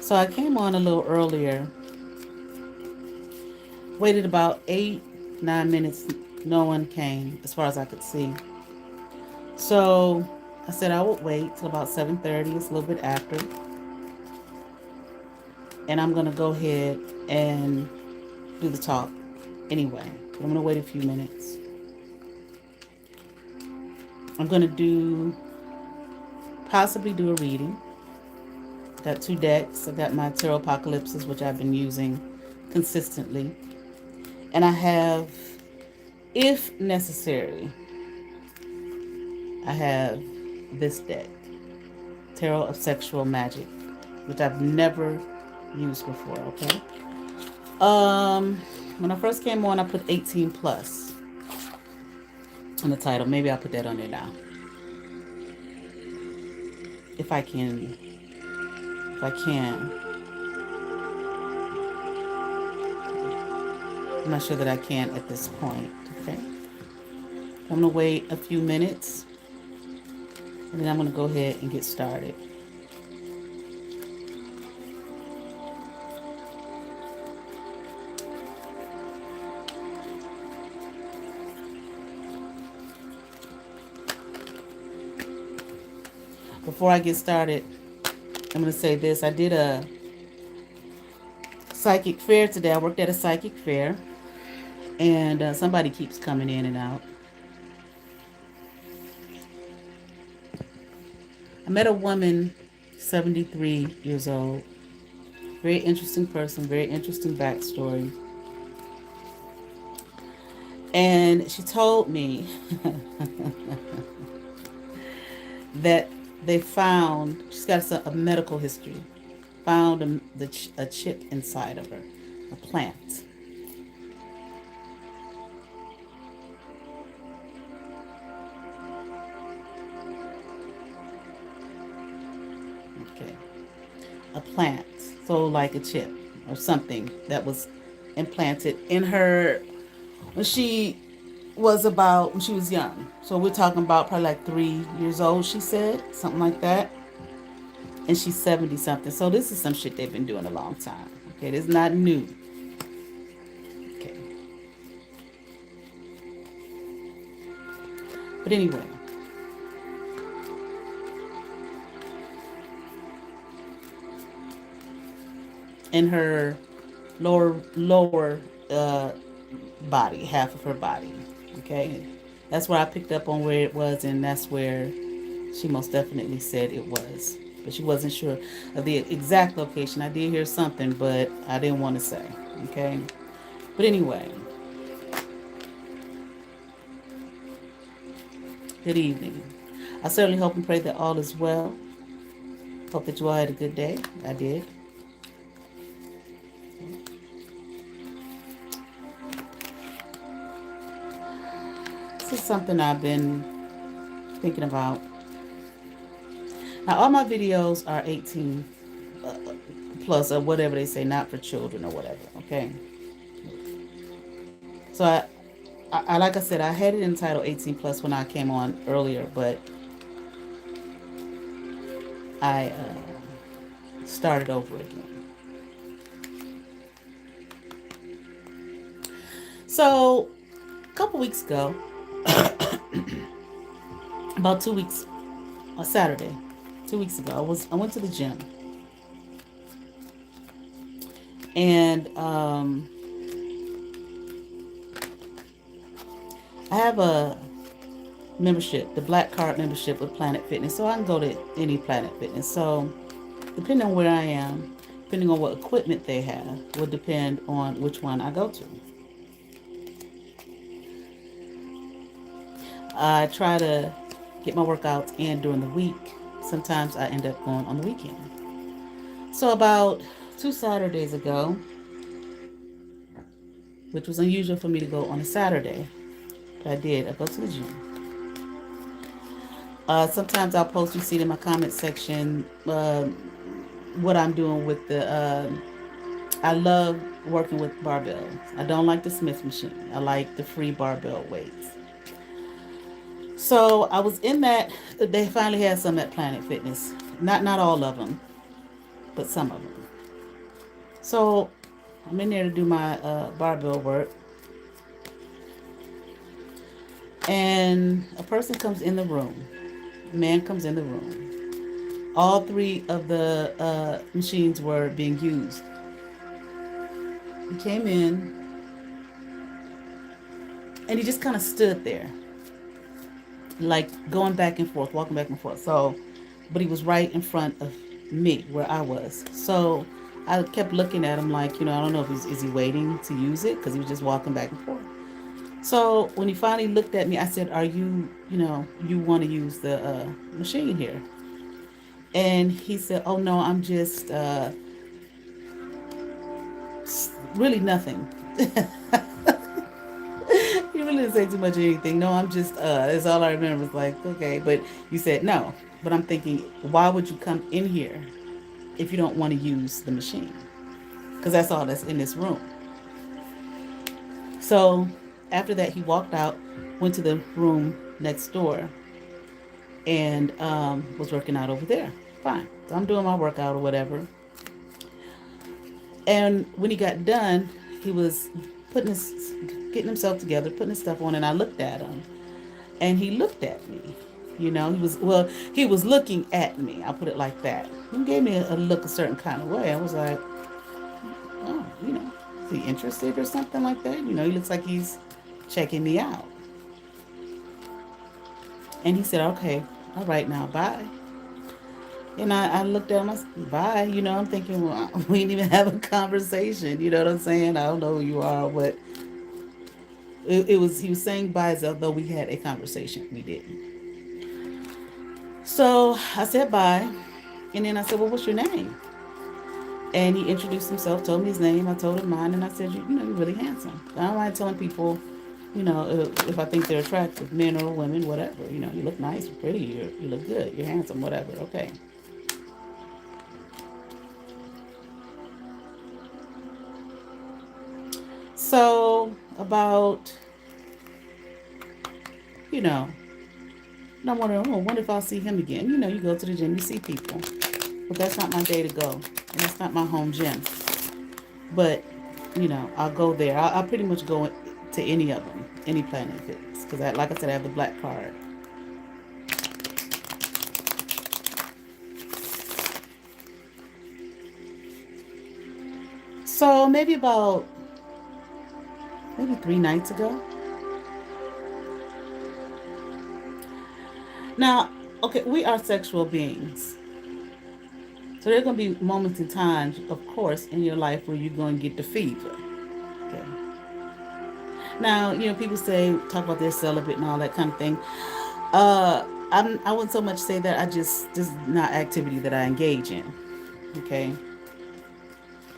So I came on a little earlier, waited about 8, 9 minutes. No one came as far as I could see. So I said I would wait till about 7:30. It's a little bit after. And I'm going to go ahead and do the talk anyway. I'm going to wait a few minutes. I'm going to possibly do a reading. Got 2 decks. I got my Tarot Apocalypses, which I've been using consistently. And I have, if necessary, I have this deck, Tarot of Sexual Magic, which I've never used before, okay? When I first came on, I put 18 plus on the title. Maybe I'll put that on there now. If I can. If I can. I'm not sure that I can at this point, okay? I'm going to wait a few minutes, and then I'm going to go ahead and get started. Before I get started, I'm going to say this. I did a psychic fair today. I worked at a psychic fair, and somebody keeps coming in and out. I met a woman, 73 years old. Very interesting person, very interesting backstory. And she told me that they found, she's got a medical history, found a chip inside of her, a plant. Okay. A plant, so like a chip or something that was implanted in her when she was young. So we're talking about probably like 3 years old, she said, something like that. And she's 70 something. So this is some shit they've been doing a long time. Okay, this is not new. Okay. But anyway. In her lower body, half of her body. Okay. That's where I picked up on where it was, and that's where she most definitely said it was. But she wasn't sure of the exact location. I did hear something, but I didn't want to say. Okay. But anyway. Good evening. I certainly hope and pray that all is well. Hope that you all had a good day. I did. This is something I've been thinking about. Now, all my videos are 18 plus or whatever they say, not for children or whatever, okay? So I like I said, I had it entitled 18 plus when I came on earlier, but I started over again. So a couple weeks ago, about 2 weeks, on Saturday, 2 weeks ago, I went to the gym, and I have a membership, the Black Card membership with Planet Fitness, so I can go to any Planet Fitness. So depending on where I am, depending on what equipment they have, will depend on which one I go to. I try to get my workouts in during the week. Sometimes I end up going on the weekend. So about 2 Saturdays ago, which was unusual for me to go on a Saturday, but I did. I go to the gym. Sometimes I'll post, you see it in my comment section, what I'm doing with I love working with barbells. I don't like the Smith machine. I like the free barbell weights. So I was in that. They finally had some at Planet Fitness. Not all of them, but some of them. So I'm in there to do my barbell work, and a person comes in the room. A man comes in the room. All three of the machines were being used. He came in and he just kind of stood there, like going back and forth, walking back and forth. So, but he was right in front of me where I was. So I kept looking at him like, I don't know if is he waiting to use it because he was just walking back and forth. So when he finally looked at me, I said, "Are you, you want to use the machine here?" And he said, "Oh no, I'm just really nothing." He really didn't say too much of anything. No, I'm just that's all I remember. Was like, okay, but you said no. But I'm thinking, why would you come in here if you don't want to use the machine? Because that's all that's in this room. So after that, he walked out, went to the room next door, and was working out over there. Fine. So I'm doing my workout or whatever. And when he got done, he was putting his, getting himself together, putting his stuff on, and I looked at him, and he looked at me. He was looking at me. I'll put it like that. He gave me a look a certain kind of way. I was like, oh, is he interested or something like that? He looks like he's checking me out. And he said, okay, all right, now, bye. And I looked at him, I said, bye. I'm thinking, well, we didn't even have a conversation. You know what I'm saying? I don't know who you are, but he was saying bye as though we had a conversation. We didn't. So I said bye. And then I said, well, what's your name? And he introduced himself, told me his name. I told him mine, and I said, you're really handsome. I don't mind telling people, if I think they're attractive, men or women, whatever. You look nice, you're pretty, you look good, you're handsome, whatever. Okay. So about, and I'm wondering, oh, I wonder if I'll see him again. You go to the gym, you see people. But that's not my day to go. And that's not my home gym. But, I'll go there. I'll pretty much go to any of them, any Planet Fitness. Because, like I said, I have the black card. So maybe 3 nights ago. Now, okay, we are sexual beings. So there are going to be moments and times, of course, in your life where you're going to get the fever. Okay. Now, people talk about their celibate and all that kind of thing. I wouldn't so much say that. This is not activity that I engage in. Okay.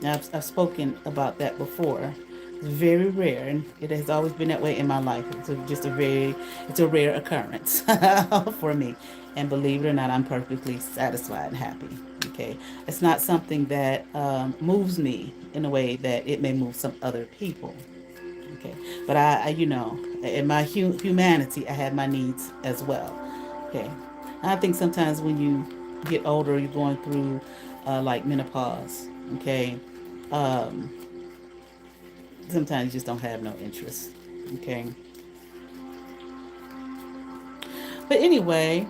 Now, I've spoken about that before. It's very rare, and it has always been that way in my life. It's a rare occurrence for me. And believe it or not, I'm perfectly satisfied and happy. Okay. It's not something that moves me in a way that it may move some other people. Okay. But in my humanity, I have my needs as well. Okay. And I think sometimes when you get older, you're going through like menopause. Okay. Um, Sometimes you just don't have no interest. Okay. But anyway,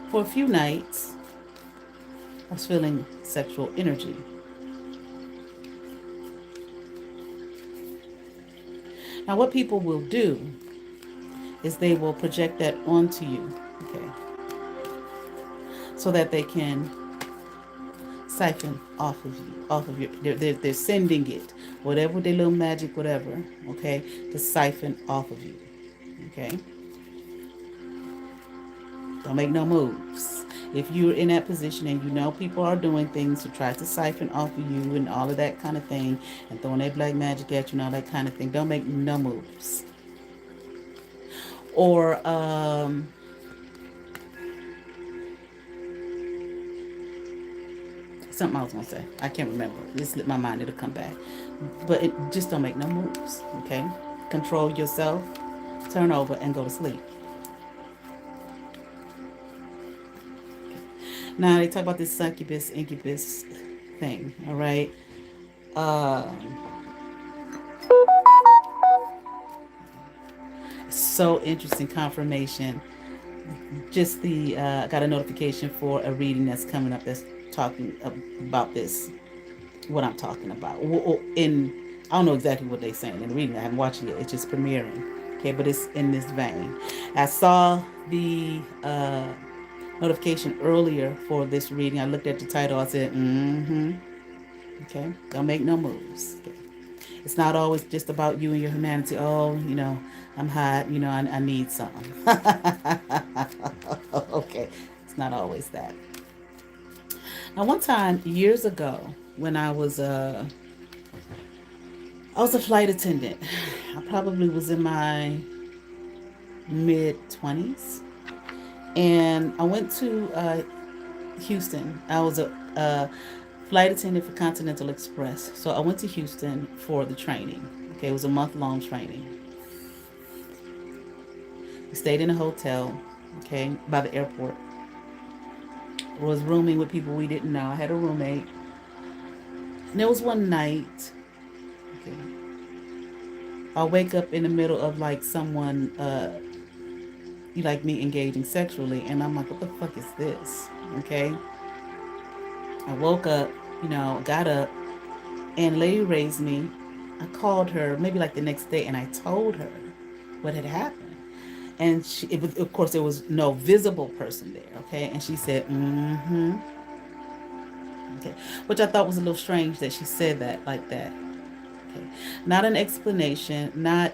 for a few nights, I was feeling sexual energy. Now, what people will do is they will project that onto you, okay, so that they can siphon off of you. They're sending it, whatever with their little magic, whatever, okay, to siphon off of you, okay. Don't make no moves. If you're in that position and people are doing things to try to siphon off of you and all of that kind of thing, and throwing their black magic at you and all that kind of thing, don't make no moves. Or something I was gonna say, I can't remember. It slipped my mind. It'll come back. But just don't make no moves. Okay, control yourself. Turn over and go to sleep. Now they talk about this succubus incubus thing. All right. Um, so interesting confirmation. Just the I got a notification for a reading that's coming up that's talking about this. What I'm talking about. In I don't know exactly what they're saying in the reading. I haven't watched it yet. It's just premiering. Okay, but it's in this vein. I saw the notification earlier for this reading. I looked at the title. I said, mm-hmm. Okay, don't make no moves. Okay. It's not always just about you and your humanity. Oh, I'm hot. I need something. Okay, it's not always that. Now, one time years ago, when I was a flight attendant. I probably was in my mid 20s, and I went to Houston. I was a flight attendant for Continental Express, so I went to Houston for the training. Okay, it was a month-long training. We stayed in a hotel, okay, by the airport. I was rooming with people we didn't know. I had a roommate, and there was one night. Okay, I'll wake up in the middle of like someone you like me engaging sexually, and I'm like, what the fuck is this? Okay, I woke up, got up, and lady raised me. I called her maybe like the next day, and I told her what had happened, and of course there was no visible person there. Okay, and she said, mm-hmm. Okay, which I thought was a little strange that she said that like that. Okay, not an explanation, not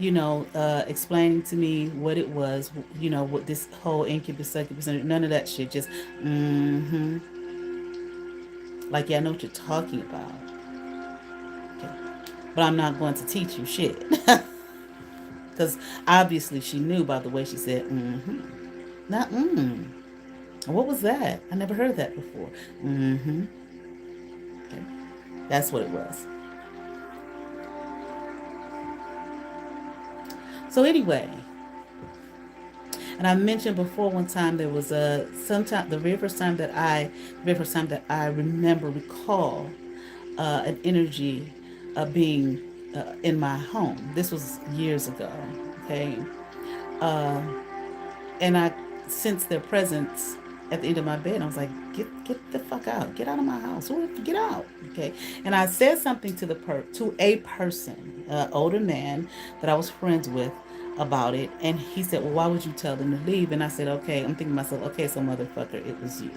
explaining to me what it was, what this whole incubus succubus, none of that shit. Just, mm-hmm. Like, yeah, I know what you're talking about. Okay. But I'm not going to teach you shit. Because obviously she knew by the way she said, mm-hmm. Not, what was that? I never heard that before. Mm-hmm. Okay. That's what it was. So anyway, and I mentioned before one time there was a sometime the very first time that I recall an energy being in my home. This was years ago. Okay, uh, and I sensed their presence at the end of my bed. I was like, get the fuck out, get out of my house, get out. Okay, and I said something to a person, older man that I was friends with, about it, and he said, well, why would you tell them to leave? And I said, okay. I'm thinking to myself, okay, so motherfucker, it was you.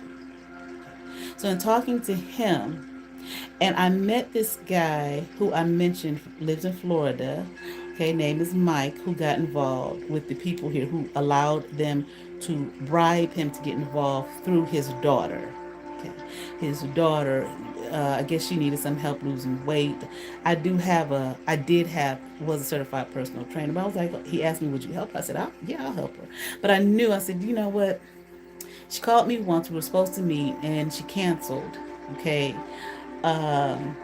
So in talking to him, and I met this guy who I mentioned lives in Florida. Okay, name is Mike, who got involved with the people here, who allowed them to bribe him to get involved through his daughter. Okay, his daughter, I guess she needed some help losing weight. Was a certified personal trainer. But I was like, he asked me, would you help her? I said, yeah, I'll help her. But I said, you know what? She called me once. We were supposed to meet, and she canceled. Okay. Um,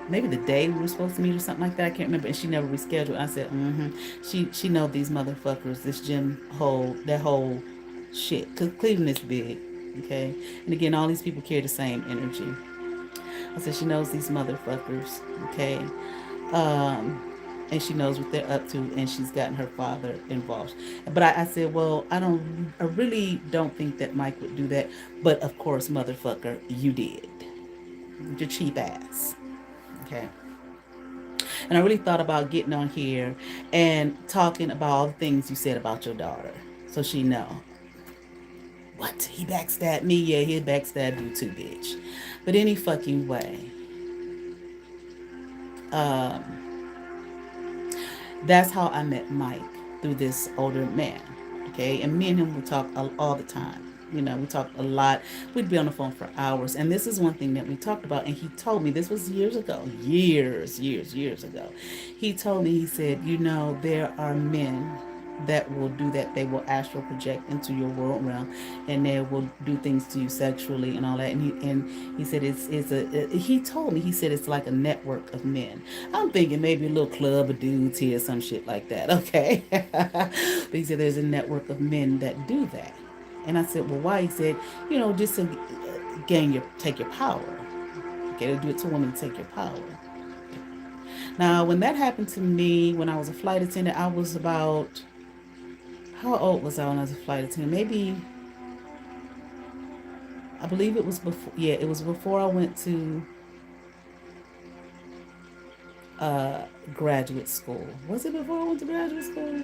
Maybe the day we were supposed to meet or something like that. I can't remember. And she never rescheduled. I said, mm-hmm. She know these motherfuckers, this gym that whole shit. Cause Cleveland is big, okay. And again, all these people carry the same energy. I said she knows these motherfuckers, okay. Um, and she knows what they're up to, and she's gotten her father involved. But I said, well, I really don't think that Mike would do that. But of course, motherfucker, you did. Your cheap ass. Okay. And I really thought about getting on here and talking about all the things you said about your daughter. So she know. What? He backstabbed me? Yeah, he'll backstab you too, bitch. But any fucking way. Um, that's how I met Mike, through this older man. Okay. And me and him would talk all the time. We talked a lot. We'd be on the phone for hours. And this is one thing that we talked about. And he told me, this was years ago, years ago. He told me, he said, there are men that will do that. They will astral project into your world realm, and they will do things to you sexually and all that. And he said he told me, he said it's like a network of men. I'm thinking maybe a little club of dudes here, some shit like that. Okay. But he said there's a network of men that do that. And I said, well, why? He said, just to take your power. Okay, to do it to a woman to take your power. Now, when that happened to me, when I was a flight attendant, I was about, how old was I when I was a flight attendant? Maybe, I believe it was before, yeah, it was before I went to uh, graduate school. Was it before I went to graduate school?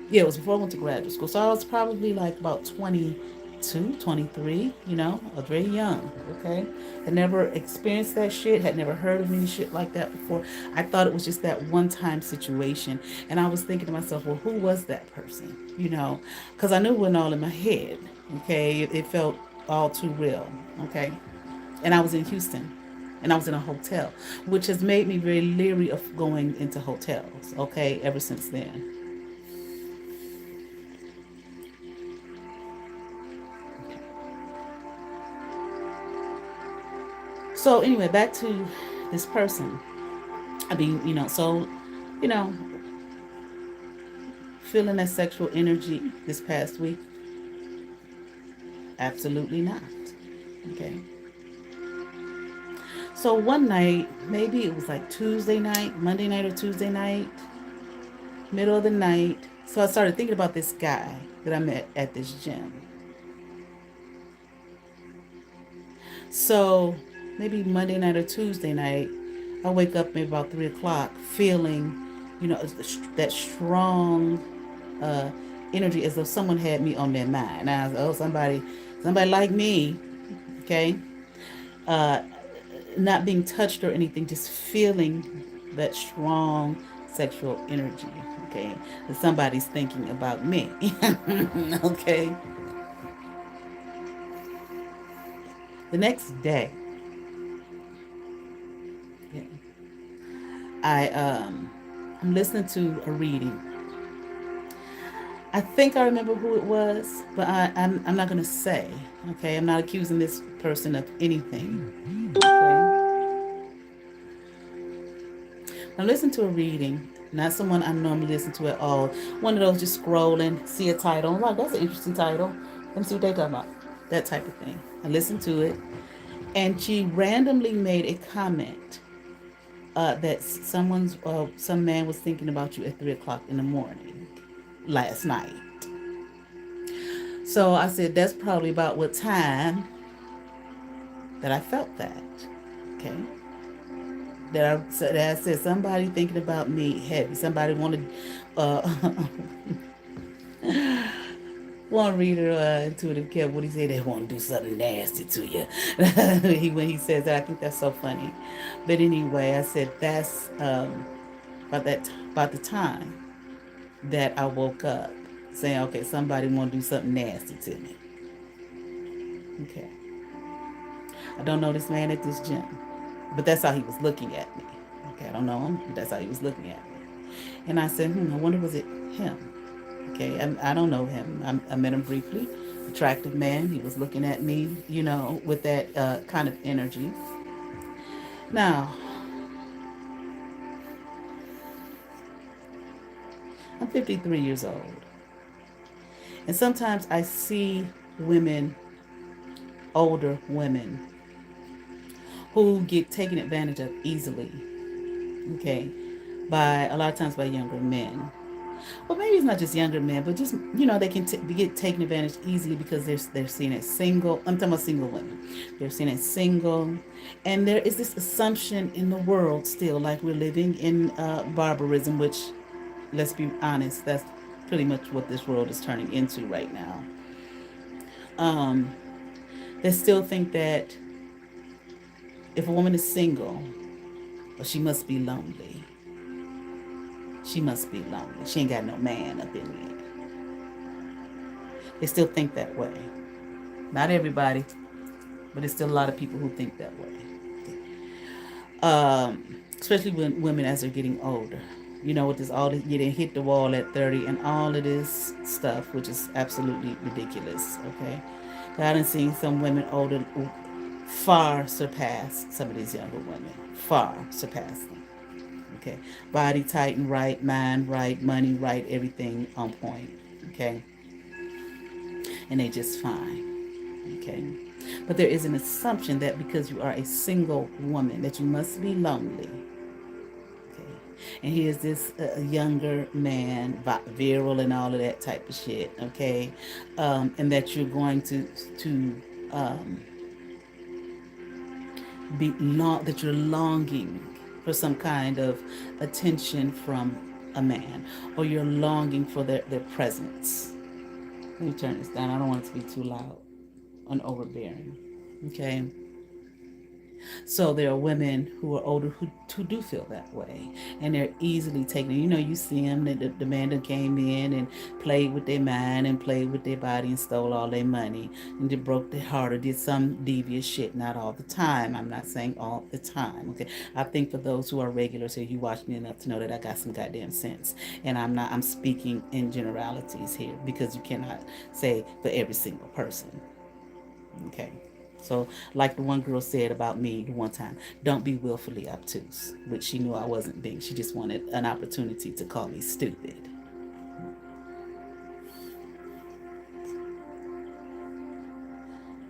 Yeah, it was before I went to graduate school. So I was probably like about 22, 23, I was very young, okay? Had never experienced that shit, had never heard of any shit like that before. I thought it was just that one time situation. And I was thinking to myself, well, who was that person? Because I knew it wasn't all in my head, okay? It felt all too real, okay? And I was in Houston and I was in a hotel, which has made me very leery of going into hotels, okay, ever since then. So anyway, back to this person. I mean, you know, feeling that sexual energy this past week, absolutely not. Okay. So one night, maybe it was like Tuesday night, Monday night or Tuesday night, middle of the night. So I started thinking about this guy that I met at this gym. So maybe Monday night or Tuesday night, I wake up maybe about 3 o'clock, feeling, that strong uh, energy as though someone had me on their mind. Now, somebody like me, okay, uh, not being touched or anything, just feeling that strong sexual energy, okay, that somebody's thinking about me, okay. The next day, yeah, I'm listening to a reading. I think I remember who it was, but I'm not gonna say. Okay, I'm not accusing this person of anything. Okay, I listened to a reading, not someone I normally listen to at all. One of those just scrolling, see a title, I'm like, that's an interesting title. Let me see what they talking about. That type of thing. I listened to it, and she randomly made a comment that some man was thinking about you at 3 o'clock in the morning last night. So I said, that's probably about what time that I felt that. Okay. That I said somebody thinking about me heavy. Somebody wanted one reader intuitive care what he said they want to do something nasty to you. When he says that, I think that's so funny. But anyway, I said that's about the time that I woke up saying, okay, somebody want to do something nasty to me. Okay. I don't know this man at this gym, but that's how he was looking at me. Okay, I don't know him, but that's how he was looking at me. And I said, I wonder was it him? Okay, I don't know him. I met him briefly. Attractive man. He was looking at me, with that kind of energy. Now, I'm 53 years old. And sometimes I see women, older women, who get taken advantage of easily, okay, by a lot of times by younger men. Well, maybe it's not just younger men, but just they can get taken advantage easily because they're seen as single. I'm talking about single women. They're seen as single, and there is this assumption in the world still, like we're living in barbarism, which, let's be honest, that's pretty much what this world is turning into right now. Um, they still think that if a woman is single, well, she must be lonely. She must be lonely. She ain't got no man up in there. They still think that way. Not everybody, but there's still a lot of people who think that way. Especially when women as they're getting older. With this all this, you didn't hit the wall at 30 and all of this stuff, which is absolutely ridiculous. Okay, I done seen some women older who far surpass some of these younger women. Far surpass them. Okay, body tight and right, mind right, money right, everything on point. Okay. and they just fine. Okay. But there is an assumption that because you are a single woman, that you must be lonely. Okay. And here's this younger man, virile and all of that type of shit. Okay. And that you're going to um, that you're longing for some kind of attention from a man, or you're longing for their presence. Let me turn this down. I don't want it to be too loud and overbearing. Okay. So there are women who are older who do feel that way, and they're easily taken. You know, you see them. The man that came in and played with their mind and played with their body and stole all their money and they broke their heart or did some devious shit. Not all the time. I'm not saying all the time. Okay, I think for those who are regulars here, you watch me enough to know that I got some goddamn sense, and I'm not. I'm speaking in generalities here because you cannot say for every single person. Okay. So, like the one girl said about me one time, don't be willfully obtuse, which she knew I wasn't being. She just wanted an opportunity to call me stupid,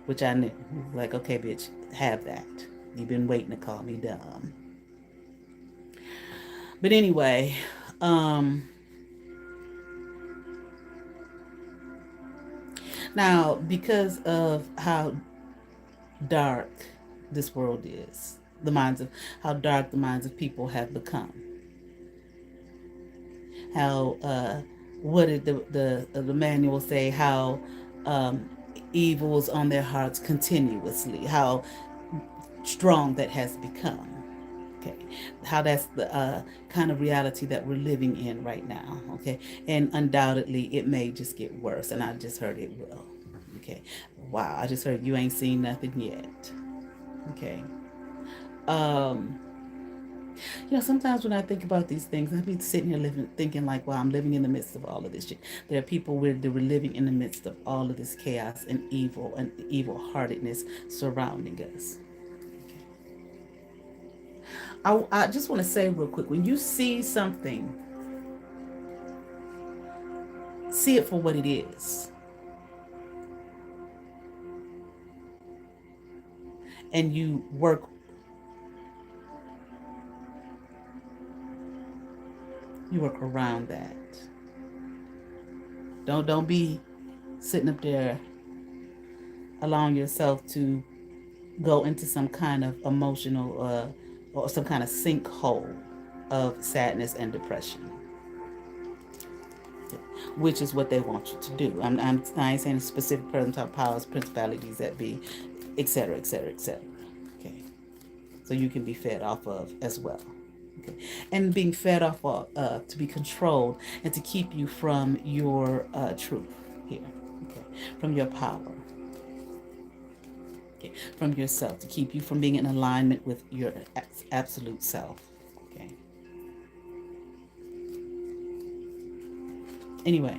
which I knew. Like, okay, bitch, have that. You've been waiting to call me dumb. But anyway, now because of how dark this world is, the minds of how dark the minds of people have become, how what did the manual say, how um, evil is on their hearts continuously, how strong that has become. Okay, how that's the kind of reality that we're living in right now. Okay, and undoubtedly it may just get worse, and I just heard it will. Okay, wow, I just heard you ain't seen nothing yet. Okay. um sometimes when I think about these things, I be sitting here living, thinking like, wow, I'm living in the midst of all of this shit. There are people where they were living in the midst of all of this chaos and evil heartedness surrounding us. I just want to say real quick, when you see something, see it for what it is, and you work around that. Don't be sitting up there allowing yourself to go into some kind of emotional or some kind of sinkhole of sadness and depression, which is what they want you to do. I ain't saying a specific person, top powers, principalities that be, etc., etc., etc. Okay, so you can be fed off of as well. Okay, and being fed off of to be controlled and to keep you from your truth here. Okay, from your power. Okay, from yourself, to keep you from being in alignment with your absolute self. Okay. Anyway,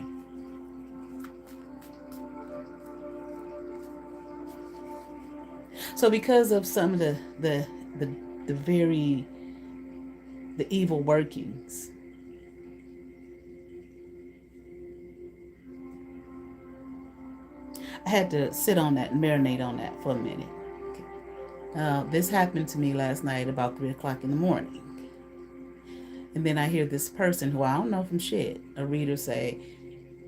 so because of some of the very the evil workings, I had to sit on that and marinate on that for a minute. This happened to me last night about 3 o'clock in the morning. And then I hear this person who I don't know from shit, a reader, say,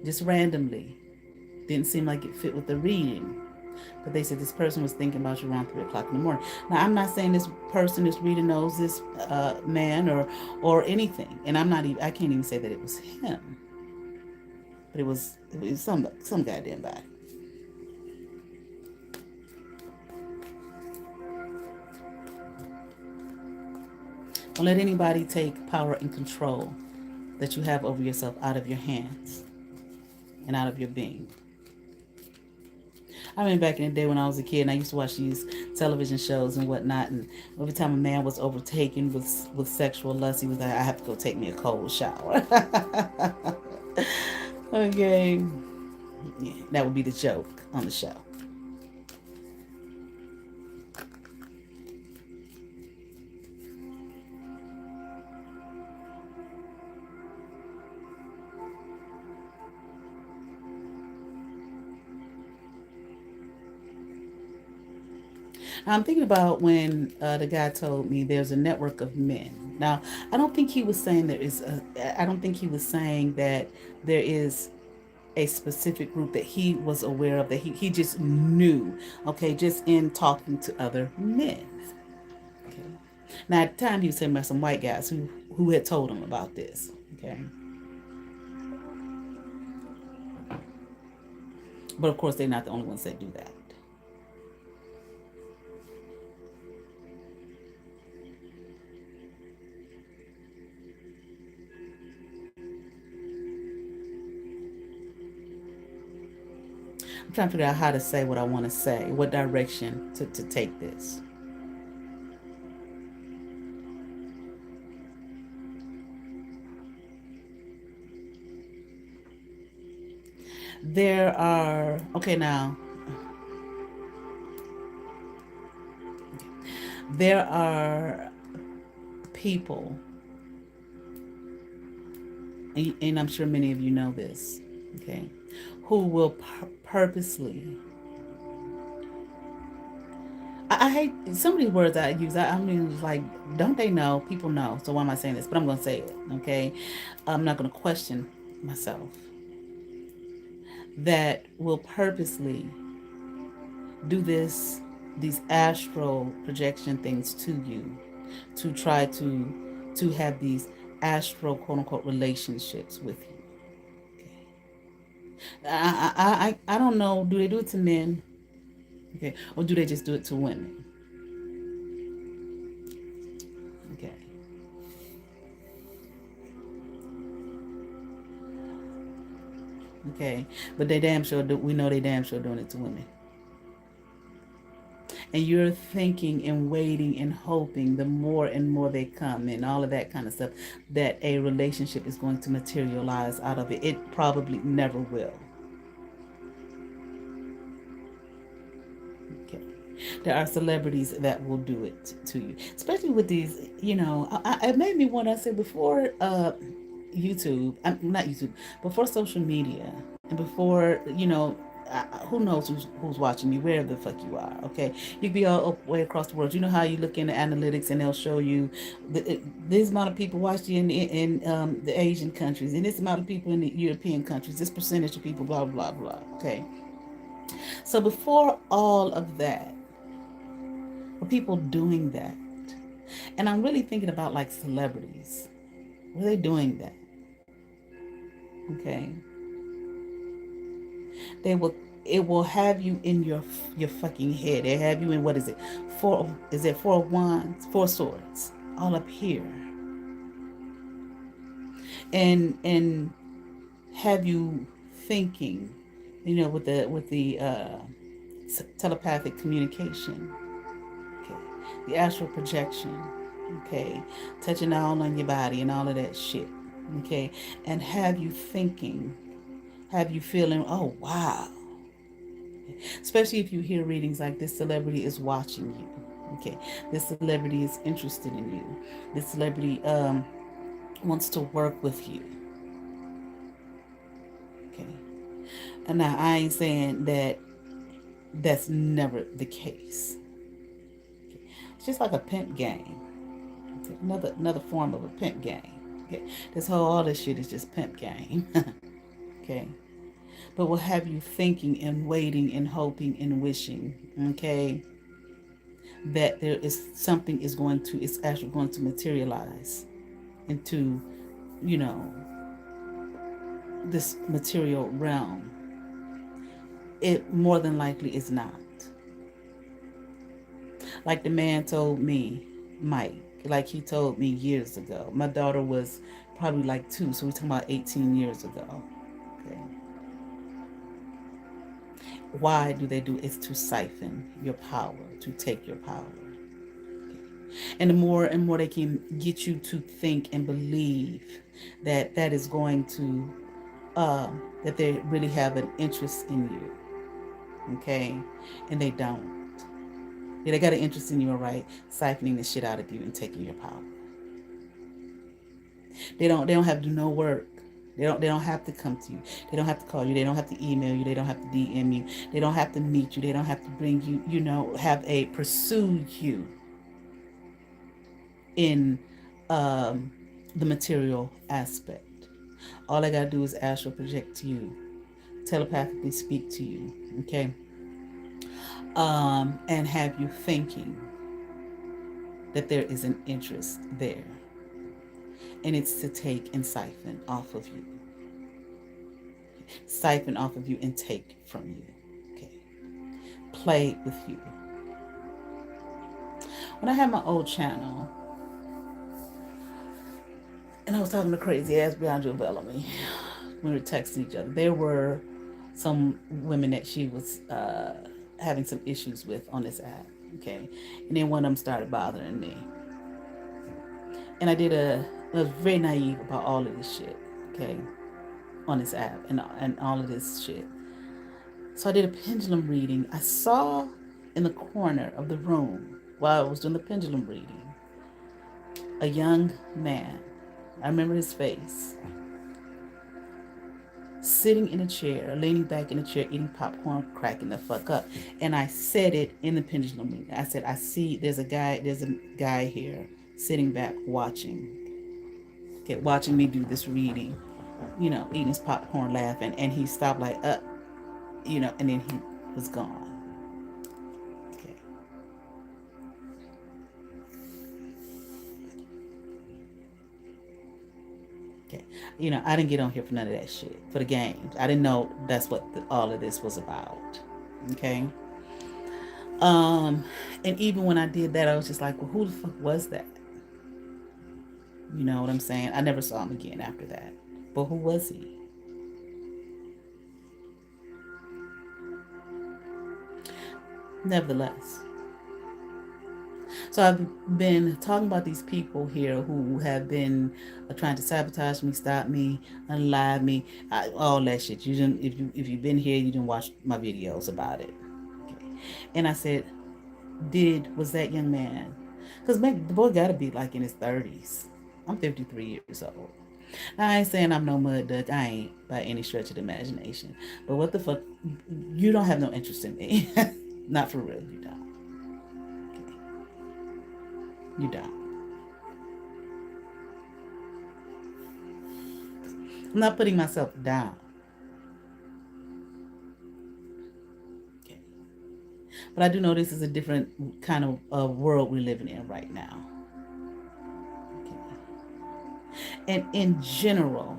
just randomly, didn't seem like it fit with the reading. But they said this person was thinking about you around 3 o'clock in the morning. Now, I'm not saying this person, this reader, knows this man or anything. And I can't even say that it was him. But it was some goddamn body. Don't let anybody take power and control that you have over yourself out of your hands and out of your being. I mean, back in the day when I was a kid, and I used to watch these television shows and whatnot, and every time a man was overtaken with sexual lust, he was like, "I have to go take me a cold shower." Okay, yeah, that would be the joke on the show. I'm thinking about when the guy told me there's a network of men. Now, I don't think he was saying there is I don't think he was saying that there is a specific group that he was aware of, that he just knew, okay, just in talking to other men. Okay. Now, at the time, he was saying about some white guys who had told him about this. Okay. But of course, they're not the only ones that do that. I'm trying to figure out how to say what I want to say, what direction to take this. There are, okay, now, there are people, and I'm sure many of you know this, okay, who will purposely, I hate some of these words I use. I mean, like, don't they know? People know. So why am I saying this? But I'm going to say it, okay? I'm not going to question myself. That will purposely do these astral projection things to you, to try to have these astral quote unquote relationships with you. Okay. I don't know. Do they do it to men? Okay, or do they just do it to women? Okay. Okay, but they damn sure do. We know they damn sure doing it to women. And you're thinking and waiting and hoping the more and more they come and all of that kind of stuff, that a relationship is going to materialize out of it. It probably never will. Okay. There are celebrities that will do it to you, especially with these. It made me want to say before YouTube, not YouTube, before social media, and before who knows who's watching you, wherever the fuck you are. Okay, you could be all way across the world. You know how you look in the analytics and they'll show you this amount of people watch you in the Asian countries, and this amount of people in the European countries, this percentage of people, blah blah blah. Okay, so before all of that, were people doing that? And I'm really thinking about like celebrities. Were they doing that? Okay. They will. It will have you in your fucking head. They have you in, what is it? Four. Is it four of wands? Four swords. All up here. And have you thinking. With the telepathic communication. Okay. The astral projection. Okay. Touching all on your body and all of that shit. Okay. And have you thinking. Have you feeling, oh wow. Especially if you hear readings like this celebrity is watching you. Okay. This celebrity is interested in you. This celebrity wants to work with you. Okay. And now I ain't saying that that's never the case. Okay. It's just like a pimp game. Okay. Another form of a pimp game. Okay. All this shit is just pimp game. Okay. But will have you thinking and waiting and hoping and wishing, okay, that there is something is actually going to materialize into, you know, this material realm. It more than likely is not. Like the man told me, Mike, like he told me years ago. My daughter was probably like 2, so we're talking about 18 years ago. Okay. Why do they do it? It's to siphon your power, to take your power. And the more and more they can get you to think and believe that is going to, that they really have an interest in you, okay? And they don't. Yeah, they got an interest in you, all right, siphoning the shit out of you and taking your power. They don't have to do no work. They don't have to come to you. They don't have to call you. They don't have to email you. They don't have to DM you. They don't have to meet you. They don't have to bring you, have a pursue you in um, the material aspect. All I gotta do is astral project to you, telepathically speak to you, okay? And have you thinking that there is an interest there. And it's to take and siphon off of you. Siphon off of you and take from you. Okay. Play with you. When I had my old channel, and I was talking to crazy ass Bianca Bellamy, we were texting each other. There were some women that she was having some issues with on this app. Okay. And then one of them started bothering me. And I was very naive about all of this shit. Okay. On this app and all of this shit. So I did a pendulum reading. I saw in the corner of the room while I was doing the pendulum reading a young man. I remember his face. Sitting in a chair, leaning back in a chair, eating popcorn, cracking the fuck up. And I said it in the pendulum reading. I said, I see there's a guy here sitting back watching. Okay, watching me do this reading. Eating his popcorn, laughing, and he stopped like, and then he was gone. Okay. Okay. I didn't get on here for none of that shit, for the games. I didn't know that's what all of this was about. Okay. And even when I did that, I was just like, well, who the fuck was that? You know what I'm saying? I never saw him again after that. But who was he? Nevertheless. So I've been talking about these people here who have been trying to sabotage me, stop me, unalive me, all that shit. You didn't, if you've been here, you didn't watch my videos about it. Okay. And I said, was that young man? Because the boy got to be like in his 30s. I'm 53 years old. Now, I ain't saying I'm no mud duck. I ain't by any stretch of the imagination. But what the fuck? You don't have no interest in me. Not for real, you don't. Okay. You don't. I'm not putting myself down. Okay. But I do know this is a different kind of world we're living in right now. And in general,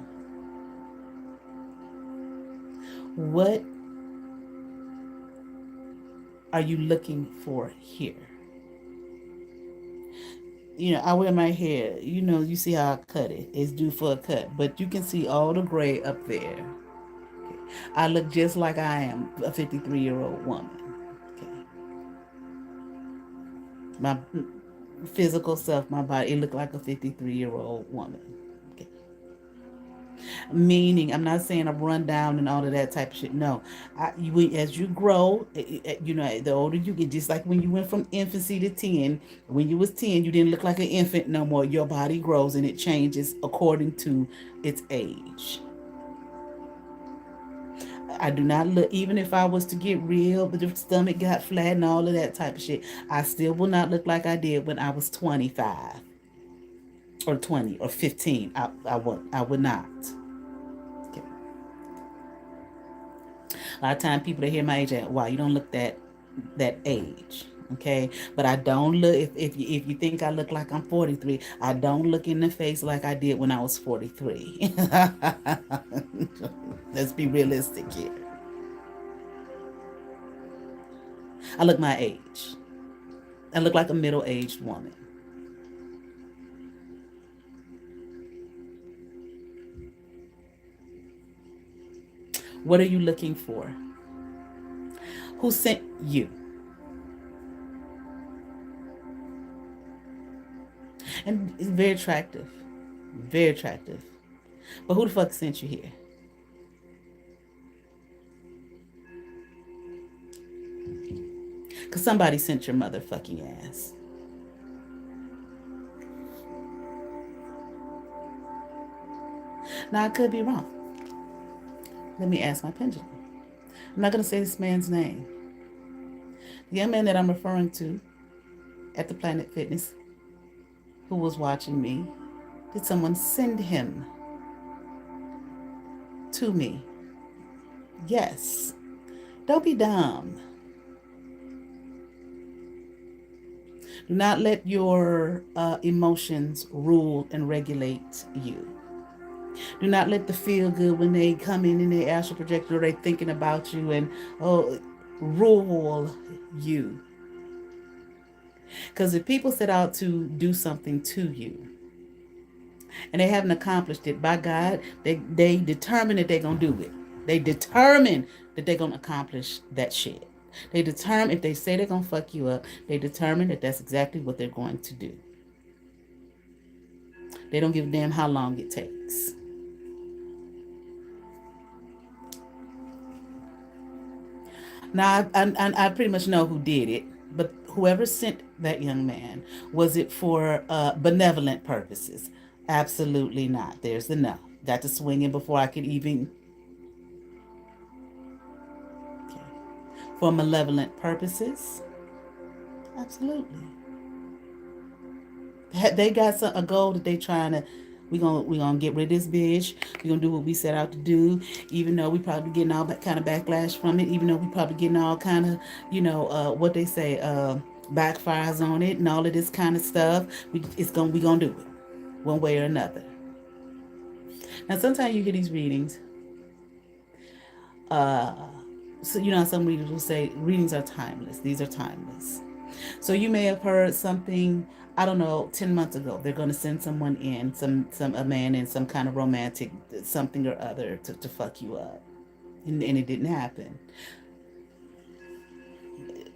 what are you looking for here? I wear my hair. You see how I cut it. It's due for a cut. But you can see all the gray up there. Okay. I look just like I am a 53-year-old woman. Okay. My physical self, my body, it looked like a 53-year-old woman. Okay. Meaning, I'm not saying I'm run down and all of that type of shit. No, as you grow, the older you get, just like when you went from infancy to 10, when you was 10, you didn't look like an infant no more. Your body grows and it changes according to its age. I do not look, even if I was to get real, but the stomach got flat and all of that type of shit, I still will not look like I did when I was 25 or 20 or 15. I would not. Okay. A lot of times people that hear my age, wow, you don't look that age. Okay, but I don't look. If you think I look like I'm 43, I don't look in the face like I did when I was 43. Let's be realistic here. I look my age. I look like a middle-aged woman. What are you looking for? Who sent you? And it's very attractive. Very attractive. But who the fuck sent you here? Because somebody sent your motherfucking ass. Now, I could be wrong. Let me ask my pendulum. I'm not going to say this man's name. The young man that I'm referring to at the Planet Fitness who was watching me, did someone send him to me? Yes. Don't be dumb. Do not let your emotions rule and regulate you. Do not let the feel good when they come in their astral projector or they thinking about you and rule you. Because if people set out to do something to you and they haven't accomplished it, by God, they determine that they're gonna do it. They determine that they're gonna accomplish that shit. They determine if they say they're gonna fuck you up, they determine that that's exactly what they're going to do. They don't give a damn how long it takes. Now, I pretty much know who did it, but whoever sent that young man, was it for benevolent purposes? Absolutely not. There's the no. Got to swing in before I could even. Okay. For malevolent purposes? Absolutely. They got a goal that they trying to. We gonna get rid of this bitch. We gonna do what we set out to do, even though we probably getting all that kind of backlash from it. Even though we probably getting all kind of, what they say, backfires on it and all of this kind of stuff. We gonna do it, one way or another. Now sometimes you get these readings. Uh, so some readers will say readings are timeless. These are timeless. So you may have heard something, I don't know, 10 months ago. They're going to send someone in, a man in some kind of romantic something or other to fuck you up. And it didn't happen.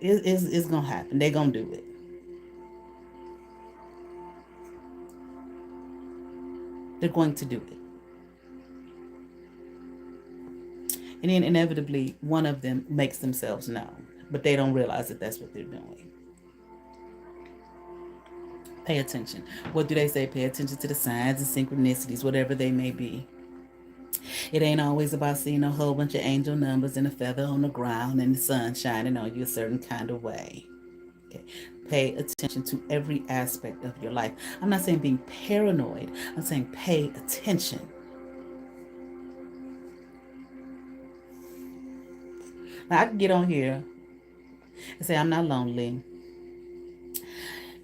It's going to happen. They're going to do it. They're going to do it. And then inevitably, one of them makes themselves known. But they don't realize that that's what they're doing. Pay attention. What do they say? Pay attention to the signs and synchronicities, whatever they may be. It ain't always about seeing a whole bunch of angel numbers and a feather on the ground and the sun shining on you a certain kind of way. Okay. Pay attention to every aspect of your life. I'm not saying being paranoid. I'm saying pay attention. Now, I can get on here and say I'm not lonely.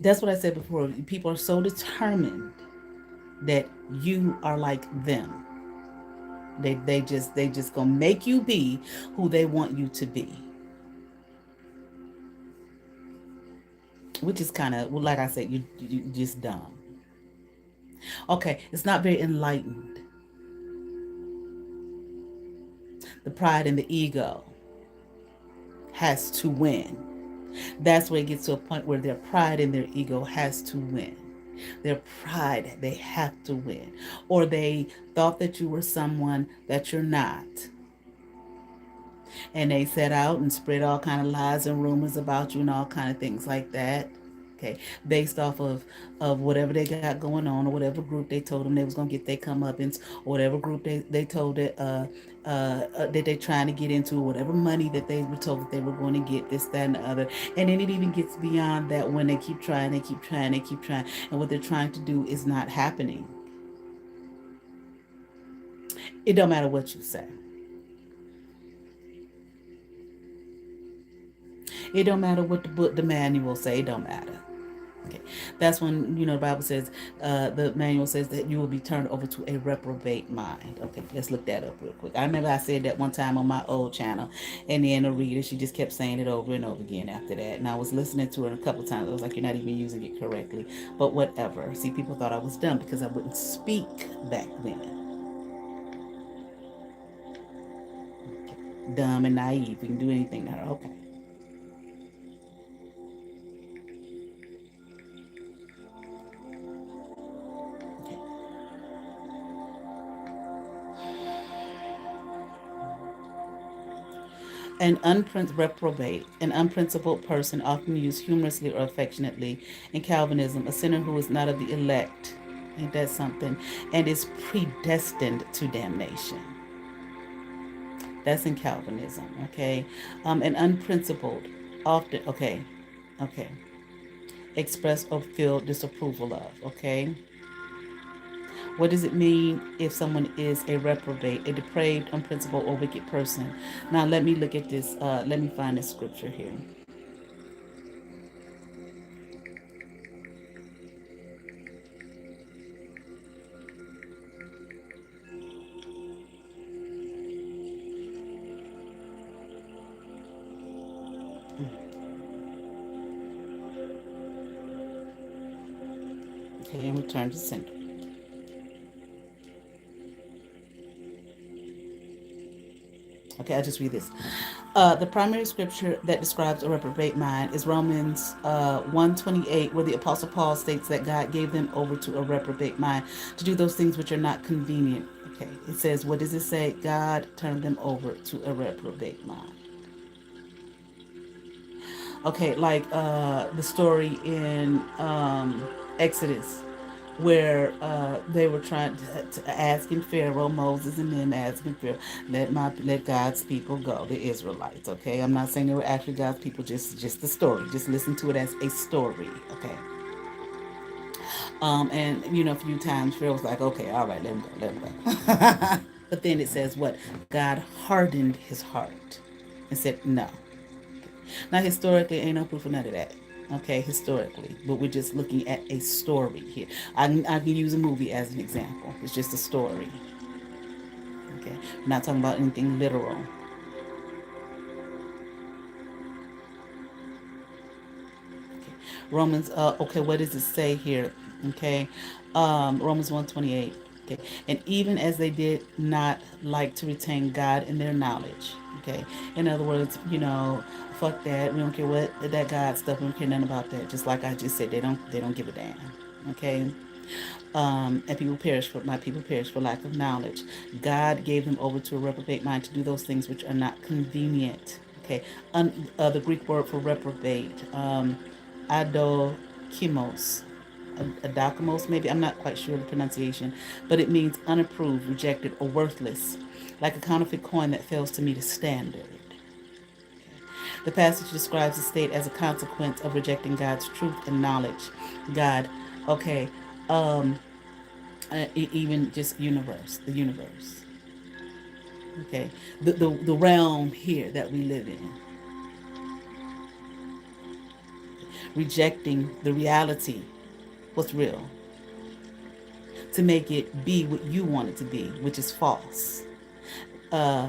That's what I said before. People are so determined that you are like them. They just gonna make you be who they want you to be. Which is kind of, well, like I said, you just dumb. Okay, it's not very enlightened. The pride and the ego has to win. That's where it gets to a point where their pride and their ego has to win. Their pride, they have to win. Or they thought that you were someone that you're not. And they set out and spread all kind of lies and rumors about you and all kind of things like that. Okay, based off of whatever they got going on, or whatever group they told them they was gonna get their comeuppance, or whatever group they told that they're trying to get into, whatever money that they were told that they were going to get, this, that, and the other. And then it even gets beyond that when they keep trying, and what they're trying to do is not happening. It don't matter what you say. It don't matter what the manual say. It don't matter. Okay. That's when, the Bible says, the manual says that you will be turned over to a reprobate mind. Okay, let's look that up real quick. I remember I said that one time on my old channel, and then the reader, she just kept saying it over and over again after that. And I was listening to it a couple times. I was like, you're not even using it correctly. But whatever. See, people thought I was dumb because I wouldn't speak back then. Okay. Dumb and naive. We can do anything to her. Okay. An unprincipled person, often used humorously or affectionately in Calvinism, a sinner who is not of the elect, Ain't that something? And is predestined to damnation. That's in Calvinism, okay? And unprincipled, often, okay, express or feel disapproval of, okay? What does it mean if someone is a reprobate, a depraved, unprincipled, or wicked person? Now, let me look at this. Let me find this scripture here. Okay, and return to sender. Okay, I'll just read this. The primary scripture that describes a reprobate mind is Romans 1:28, where the Apostle Paul states that God gave them over to a reprobate mind to do those things which are not convenient. Okay, it says, what does it say? God turned them over to a reprobate mind. Okay, like the story in Exodus, where they were trying to asking Pharaoh, Moses and them asking Pharaoh, let God's people go, the Israelites. Okay, I'm not saying they were actually God's people, just the story. Just listen to it as a story. Okay. And a few times Pharaoh was like, okay, all right, let him go, let him go. But then it says what? God hardened his heart and said no. Now, historically, ain't no proof of none of that. Okay, historically, but we're just looking at a story here. I can use a movie as an example. It's just a story. Okay, we're not talking about anything literal. Okay. Romans. Okay, what does it say here? Okay, Romans 1:28. Okay, and even as they did not like to retain God in their knowledge. Okay, in other words, fuck that. We don't care what that God stuff. We don't care nothing about that. Just like I just said, they don't give a damn. Okay. And people perish for lack of knowledge. God gave them over to a reprobate mind to do those things which are not convenient. Okay, the Greek word for reprobate, adokimos, adokimos, maybe, I'm not quite sure the pronunciation, but it means unapproved, rejected, or worthless, like a counterfeit coin that fails to meet a standard. The passage describes the state as a consequence of rejecting God's truth and knowledge. God, okay, um, even just the universe, okay, the realm here that we live in, rejecting the reality, what's real, to make it be what you want it to be, which is false. Uh,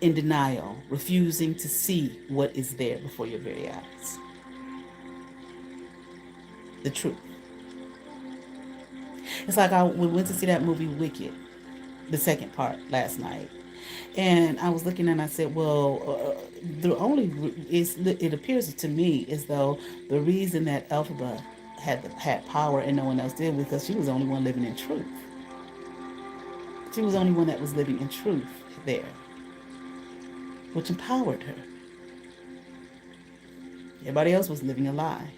in denial, refusing to see what is there before your very eyes, the truth. It's like we went to see that movie Wicked, the second part, last night. And I was looking and I said, well, the only is it appears to me as though the reason that Elphaba had power and no one else did was because she was the only one living in truth. She was the only one that was living in truth there, which empowered her. Everybody else was living a lie.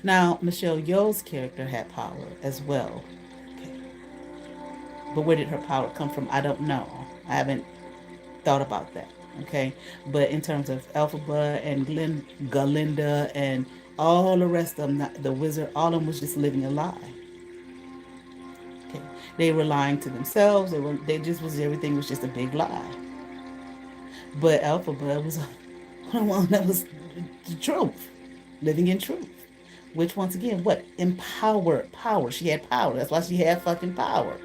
Now, Michelle Yeoh's character had power as well. Okay. But where did her power come from? I don't know. I haven't thought about that. Okay. But in terms of Elphaba and Galinda and all the rest of them, the wizard, all of them was just living a lie. Okay. They were lying to themselves. They just was, everything was just a big lie. But Elphaba was one that was the truth, living in truth. Which once again, what? Empowered power. She had power. That's why she had fucking power.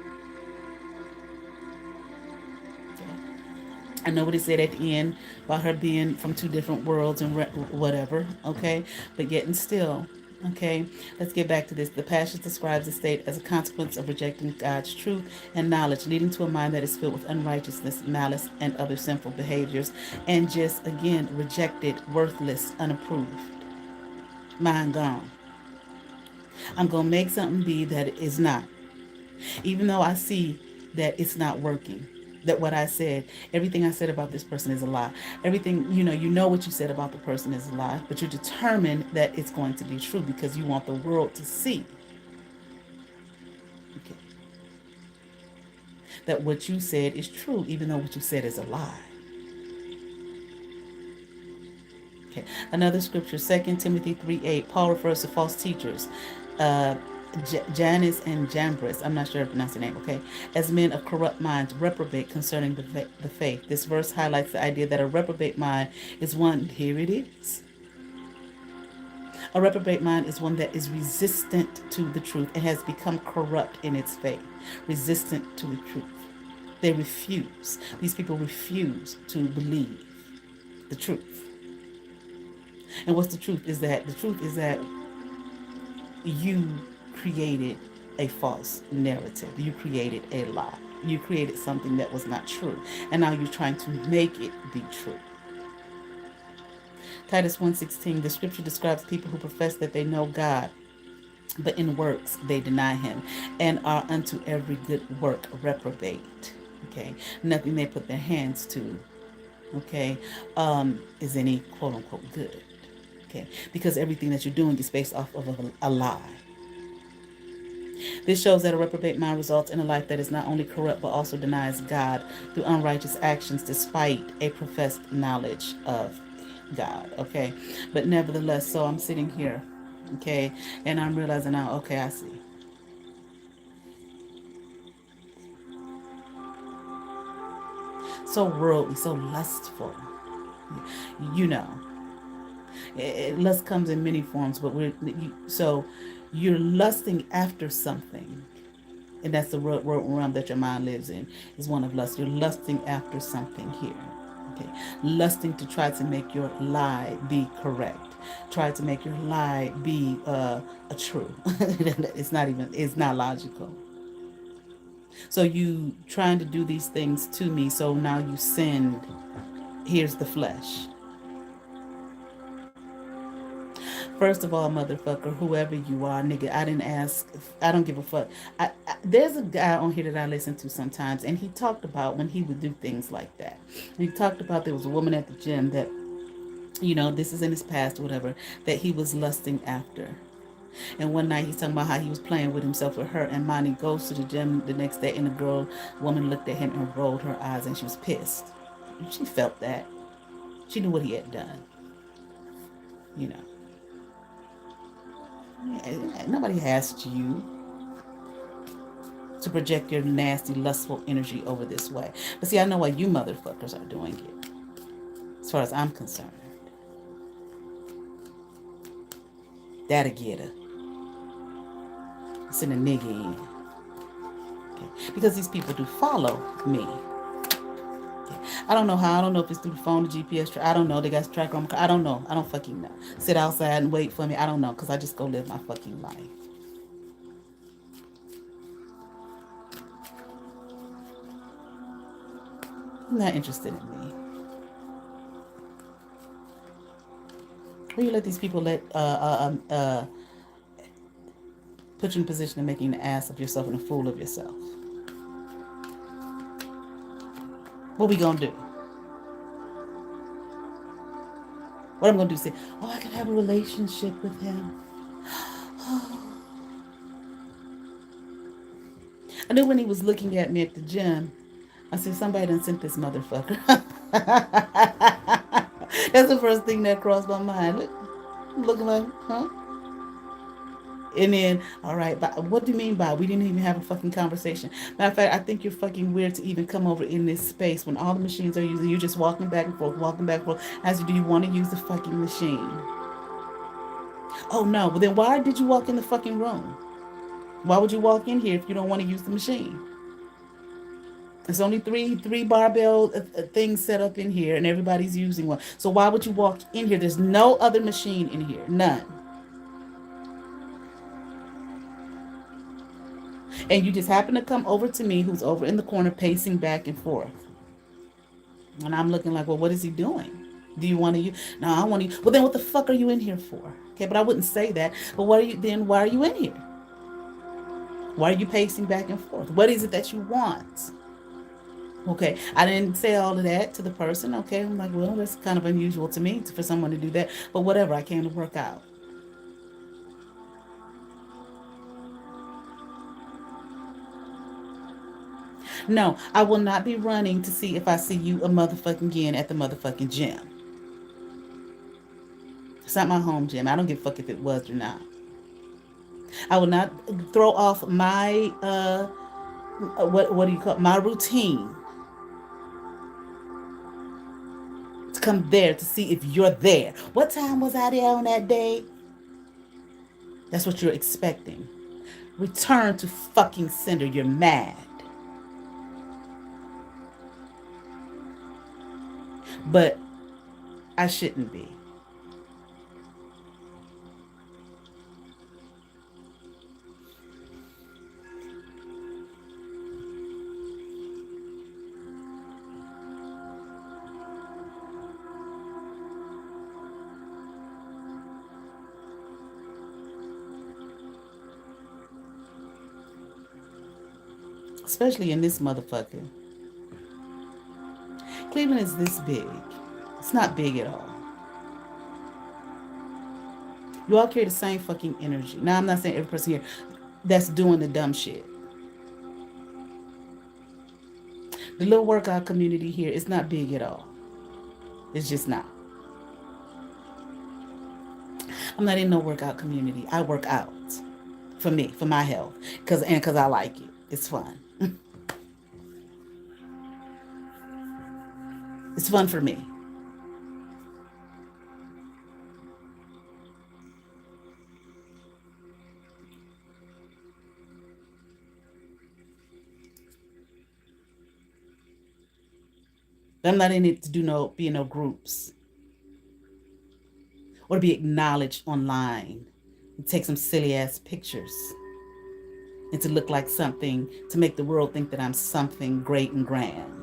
I know what he said at the end about her being from two different worlds and whatever, okay? But yet and still, okay? Let's get back to this. The passage describes the state as a consequence of rejecting God's truth and knowledge, leading to a mind that is filled with unrighteousness, malice, and other sinful behaviors, and just, again, rejected, worthless, unapproved. Mind gone. I'm going to make something be that it is not. Even though I see that it's not working, that what I said, everything I said about this person is a lie. Everything, you know what you said about the person is a lie, but you're determined that it's going to be true because you want the world to see that what you said is true, even though what you said is a lie. Okay. Another scripture, 2 Timothy 3:8. Paul refers to false teachers, uh, Jannes and Jambres. I'm not sure if I pronounced the name. Okay, as men of corrupt minds, reprobate concerning the faith. This verse highlights the idea that a reprobate mind is one. Here it is. A reprobate mind is one that is resistant to the truth and has become corrupt in its faith, resistant to the truth. They refuse. These people refuse to believe the truth. And what's the truth is that you created a false narrative. You created a lie. You created something that was not true. And now you're trying to make it be true. Titus 1:16, the scripture describes people who profess that they know God, but in works they deny him and are unto every good work reprobate. Okay. Nothing they put their hands to, okay, is any quote unquote good. Okay. Because everything that you're doing is based off of a lie. This shows that a reprobate mind results in a life that is not only corrupt but also denies God through unrighteous actions despite a professed knowledge of God. Okay. But nevertheless, so I'm sitting here, okay, and I'm realizing now, okay, I see. So worldly, so lustful. You know, lust comes in many forms, but so you're lusting after something, and that's the realm that your mind lives in, is one of lust. You're lusting after something here. Okay, lusting to try to make your lie be correct, try to make your lie be a true. It's not logical. So you trying to do these things to me, so now you sinned. Here's the flesh. First of all, motherfucker, whoever you are, nigga, I didn't ask. I don't give a fuck. There's a guy on here that I listen to sometimes, and he talked about when he would do things like that. He talked about there was a woman at the gym that, this is in his past or whatever, that he was lusting after. And one night he's talking about how he was playing with himself with her, and Monty goes to the gym the next day, and the woman looked at him and rolled her eyes, and she was pissed. She felt that. She knew what he had done. You know. Nobody asked you to project your nasty, lustful energy over this way. But see, I know why you motherfuckers are doing it. As far as I'm concerned. That'll get her. Send a nigga in. Okay. Because these people do follow me. Okay. I don't know how. I don't know if it's through the phone, the GPS. I don't know. They got tracker on my car. I don't know. I don't fucking know. Sit outside and wait for me. I don't know. Because I just go live my fucking life. I'm not interested in me. Or you let these people put you in a position of making an ass of yourself and a fool of yourself. What we gonna do? What I'm gonna do is say, I can have a relationship with him. I knew when he was looking at me at the gym, I said, somebody done sent this motherfucker. That's the first thing that crossed my mind. Looking like, huh? And then, all right, but what do you mean by we didn't even have a fucking conversation? Matter of fact, I think you're fucking weird to even come over in this space when all the machines are using. You're just walking back and forth, walking back and forth. As you do, you want to use the fucking machine? Oh no, well then why did you walk in the fucking room? Why would you walk in here if you don't want to use the machine? There's only three barbell things set up in here, and everybody's using one. So why would you walk in here? There's no other machine in here, none. And you just happen to come over to me, who's over in the corner pacing back and forth. And I'm looking like, well, what is he doing? Do you want to use? No, I want to. Well, then what the fuck are you in here for? Okay, but I wouldn't say that. But why are you in here? Why are you pacing back and forth? What is it that you want? Okay, I didn't say all of that to the person. Okay, I'm like, well, that's kind of unusual to me for someone to do that. But whatever, I came to work out. No, I will not be running to see if I see you a motherfucking again at the motherfucking gym. It's not my home gym. I don't give a fuck if it was or not. I will not throw off my what do you call it? My routine to come there to see if you're there. What time was I there on that day? That's what you're expecting. Return to fucking sender. You're mad. But I shouldn't be. Especially in this motherfucker. Cleveland is this big. It's not big at all. You all carry the same fucking energy. Now, I'm not saying every person here that's doing the dumb shit. The little workout community here is not big at all. It's just not. I'm not in no workout community. I work out for me, for my health, because I like it. It's fun. It's fun for me. I'm not in it to be in no groups or to be acknowledged online and take some silly ass pictures and to look like something to make the world think that I'm something great and grand.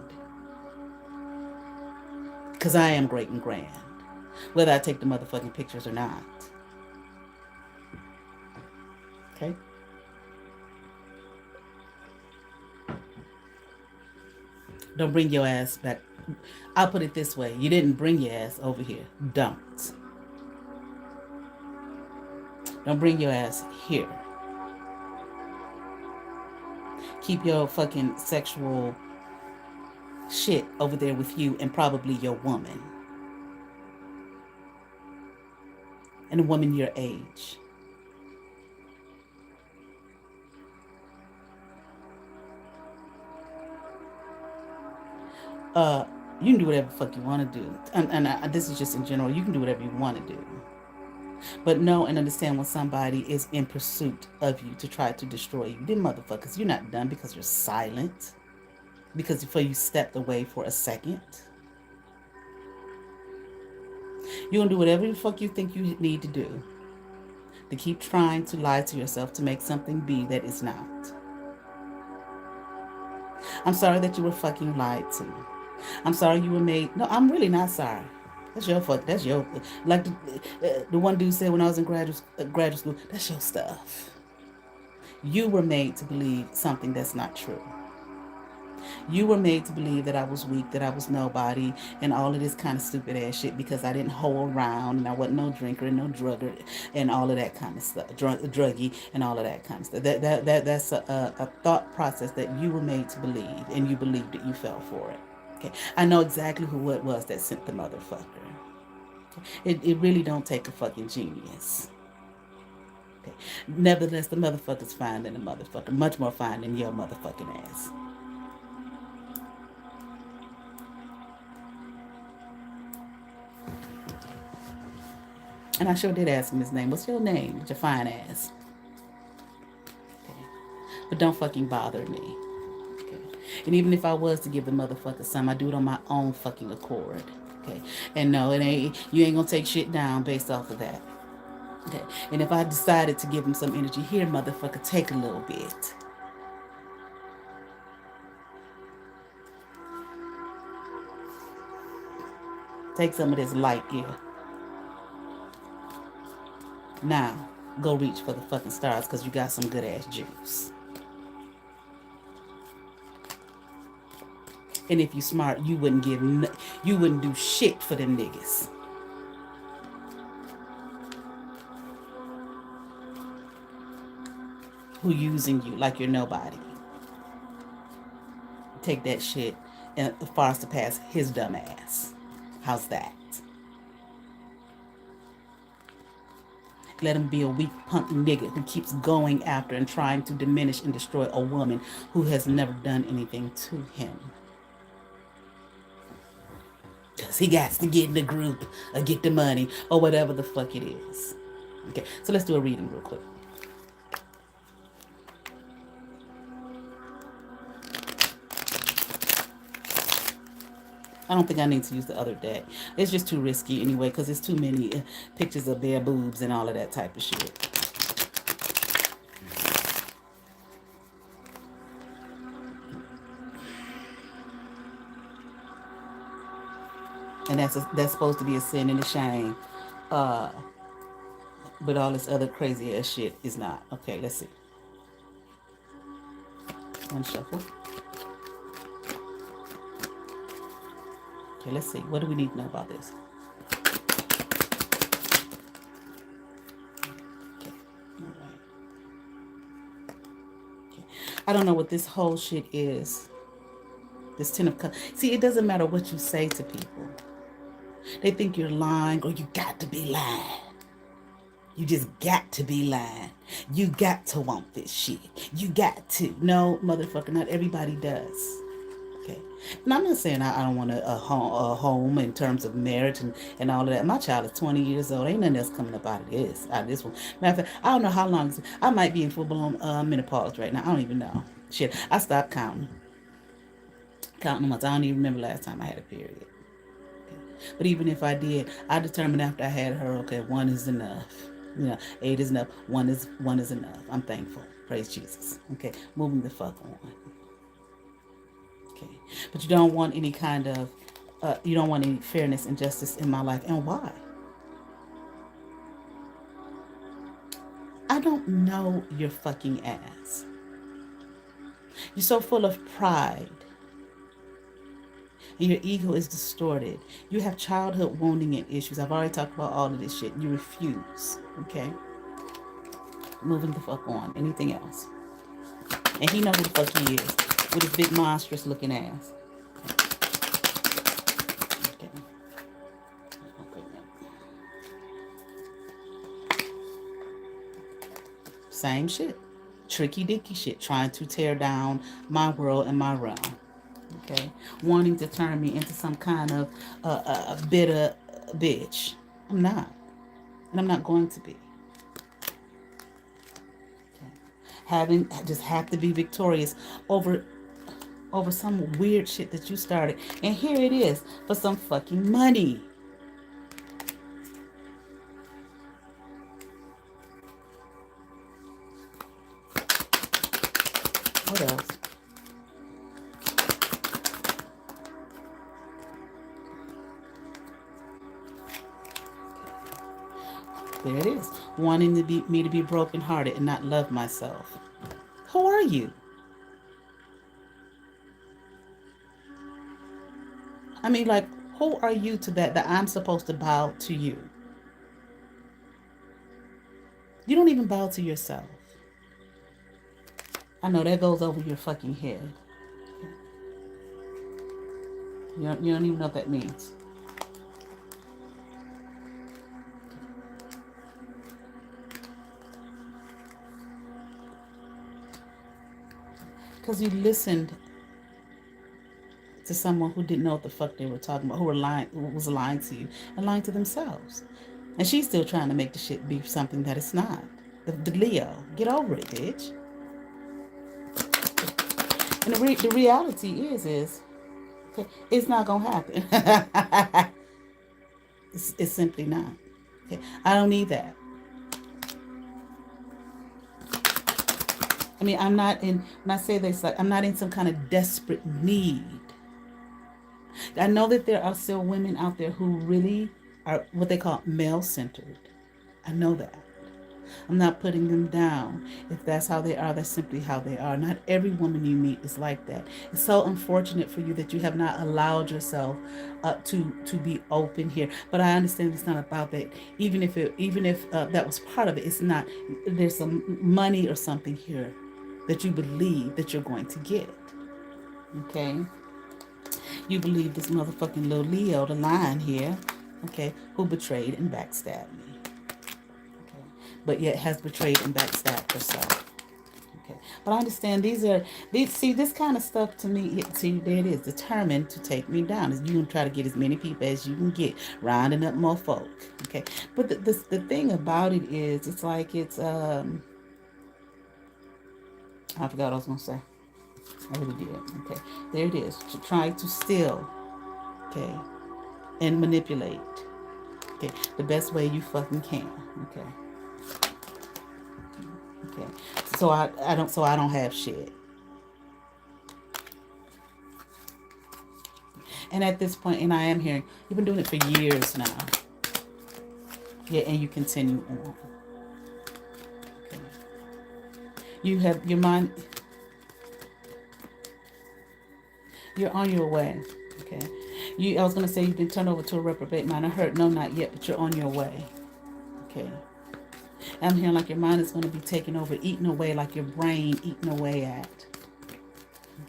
Because I am great and grand, whether I take the motherfucking pictures or not. Okay? Don't bring your ass back. I'll put it this way. You didn't bring your ass over here. Don't. Don't bring your ass here. Keep your fucking sexual shit over there with you and probably your woman. And a woman your age. You can do whatever the fuck you want to do. And this is just in general. You can do whatever you want to do. But know and understand when somebody is in pursuit of you to try to destroy you. Them motherfuckers, you're not done because you're silent. Because before you stepped away for a second. You're going to do whatever the fuck you think you need to do to keep trying to lie to yourself to make something be that is not. I'm sorry that you were fucking lied to. I'm sorry you were made. No, I'm really not sorry. That's your fuck. That's your, like the one dude said when I was in graduate school, that's your stuff. You were made to believe something that's not true. You were made to believe that I was weak, that I was nobody, and all of this kind of stupid ass shit because I didn't hole around and I wasn't no drinker and no drugger and all of that kind of stuff, druggy and all of that kind of stuff. That's a thought process that you were made to believe, and you believed it. You fell for it. Okay, I know exactly who it was that sent the motherfucker. It really don't take a fucking genius. Okay. Nevertheless, the motherfucker's fine than the motherfucker, much more fine than your motherfucking ass. And I sure did ask him his name. What's your name? With your fine ass. Okay. But don't fucking bother me. Okay. And even if I was to give the motherfucker some, I do it on my own fucking accord. Okay. And no, it ain't. You ain't gonna take shit down based off of that. Okay. And if I decided to give him some energy, here, motherfucker, take a little bit. Take some of this light here. Now, go reach for the fucking stars because you got some good ass juice. And if you smart, you wouldn't do shit for them niggas. Who using you like you're nobody. take that shit as far as to pass his dumb ass. How's that? Let him be a weak punk nigga who keeps going after and trying to diminish and destroy a woman who has never done anything to him. Because he got to get in the group or get the money or whatever the fuck it is. Okay, so let's do a reading real quick. I don't think I need to use the other deck. It's just too risky anyway because there's too many pictures of bare boobs and all of that type of shit. And that's supposed to be a sin and a shame. But all this other crazy ass shit is not. Okay, let's see. One shuffle. Okay, let's see. What do we need to know about this? Okay, all right. Okay. I don't know what this whole shit is. This Ten of Cups. See, it doesn't matter what you say to people. They think you're lying or you got to be lying. You just got to be lying. You got to want this shit. You got to. No, motherfucker, not everybody does. Okay. And I'm not saying I don't want a home in terms of marriage and all of that. My child is 20 years old. Ain't nothing else coming up out of this one. Matter of fact, I don't know how long. I might be in full-blown menopause right now. I don't even know. Shit, I stopped counting. Counting months. I don't even remember last time I had a period. But even if I did, I determined after I had her, okay, one is enough. 8 is enough. One is enough. I'm thankful. Praise Jesus. Okay, moving the fuck on. Okay, but you don't want any kind of, you don't want any fairness and justice in my life. And why? I don't know your fucking ass. You're so full of pride. And your ego is distorted. You have childhood wounding and issues. I've already talked about all of this shit. You refuse. Okay? Moving the fuck on. Anything else? And he knows who the fuck he is. With his big monstrous looking ass. Okay. Same shit. Tricky dicky shit. Trying to tear down my world and my realm. Okay, wanting to turn me into some kind of a bitter bitch. I'm not, and I'm not going to be. Okay. Just have to be victorious over some weird shit that you started, and here it is for some fucking money. What else? There it is. Wanting me to be brokenhearted and not love myself. Who are you? I mean, like, who are you to that I'm supposed to bow to you? You don't even bow to yourself. I know that goes over your fucking head. You don't even know what that means. Because you listened to someone who didn't know what the fuck they were talking about, who was lying to you and lying to themselves. And she's still trying to make the shit be something that it's not. The Leo, get over it, bitch. And the reality is, okay, it's not gonna happen. It's simply not. Okay, I don't need that. I mean, I'm not in, when I say this, like, I'm not in some kind of desperate need. I know that there are still women out there who really are what they call male-centered. I know that. I'm not putting them down. If that's how they are, that's simply how they are. Not every woman you meet is like that. It's so unfortunate for you that you have not allowed yourself to be open here. But I understand it's not about that. Even if that was part of it, it's not. There's some money or something here that you believe that you're going to get. Okay. You believe this motherfucking little Leo, the lion here, okay, who betrayed and backstabbed me. Okay. But yet has betrayed and backstabbed herself. Okay. But I understand these see this kind of stuff to me, see there it is, determined to take me down. Is you gonna try to get as many people as you can get, rounding up more folk. Okay. But the thing about it is it's like it's I forgot what I was gonna say. I really did. Okay. There it is. To try to steal, okay, and manipulate. Okay. The best way you fucking can. Okay. Okay. So I don't have shit. And at this point, and I am hearing, you've been doing it for years now. Yeah, and you continue on. Okay. You have your mind, you're on your way. Okay. I was gonna say you've been turned over to a reprobate mind. I heard no, not yet, but you're on your way. Okay. I'm hearing like your mind is gonna be taken over, eaten away, like your brain eaten away at.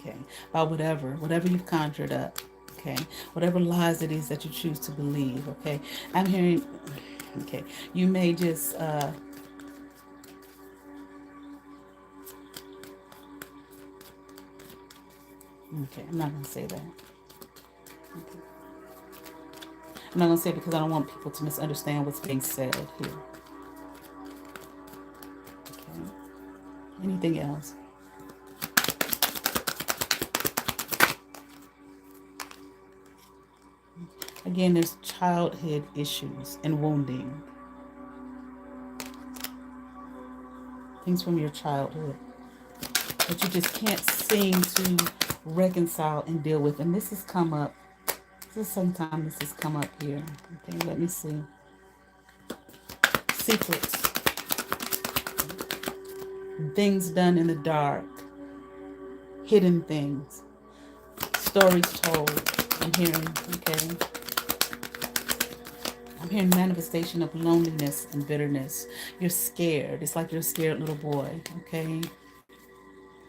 Okay. By whatever you've conjured up. Okay. Whatever lies it is that you choose to believe. Okay. I'm hearing. Okay. You may just okay, I'm not going to say that. Okay. I'm not going to say it because I don't want people to misunderstand what's being said here. Okay. Anything else? Again, there's childhood issues and wounding. Things from your childhood that you just can't seem to reconcile and deal with. And this has come up. This is sometime this has come up here. Okay, let me see. Secrets. Things done in the dark. Hidden things. Stories told. I'm hearing, okay? I'm hearing manifestation of loneliness and bitterness. You're scared. It's like you're a scared little boy, okay?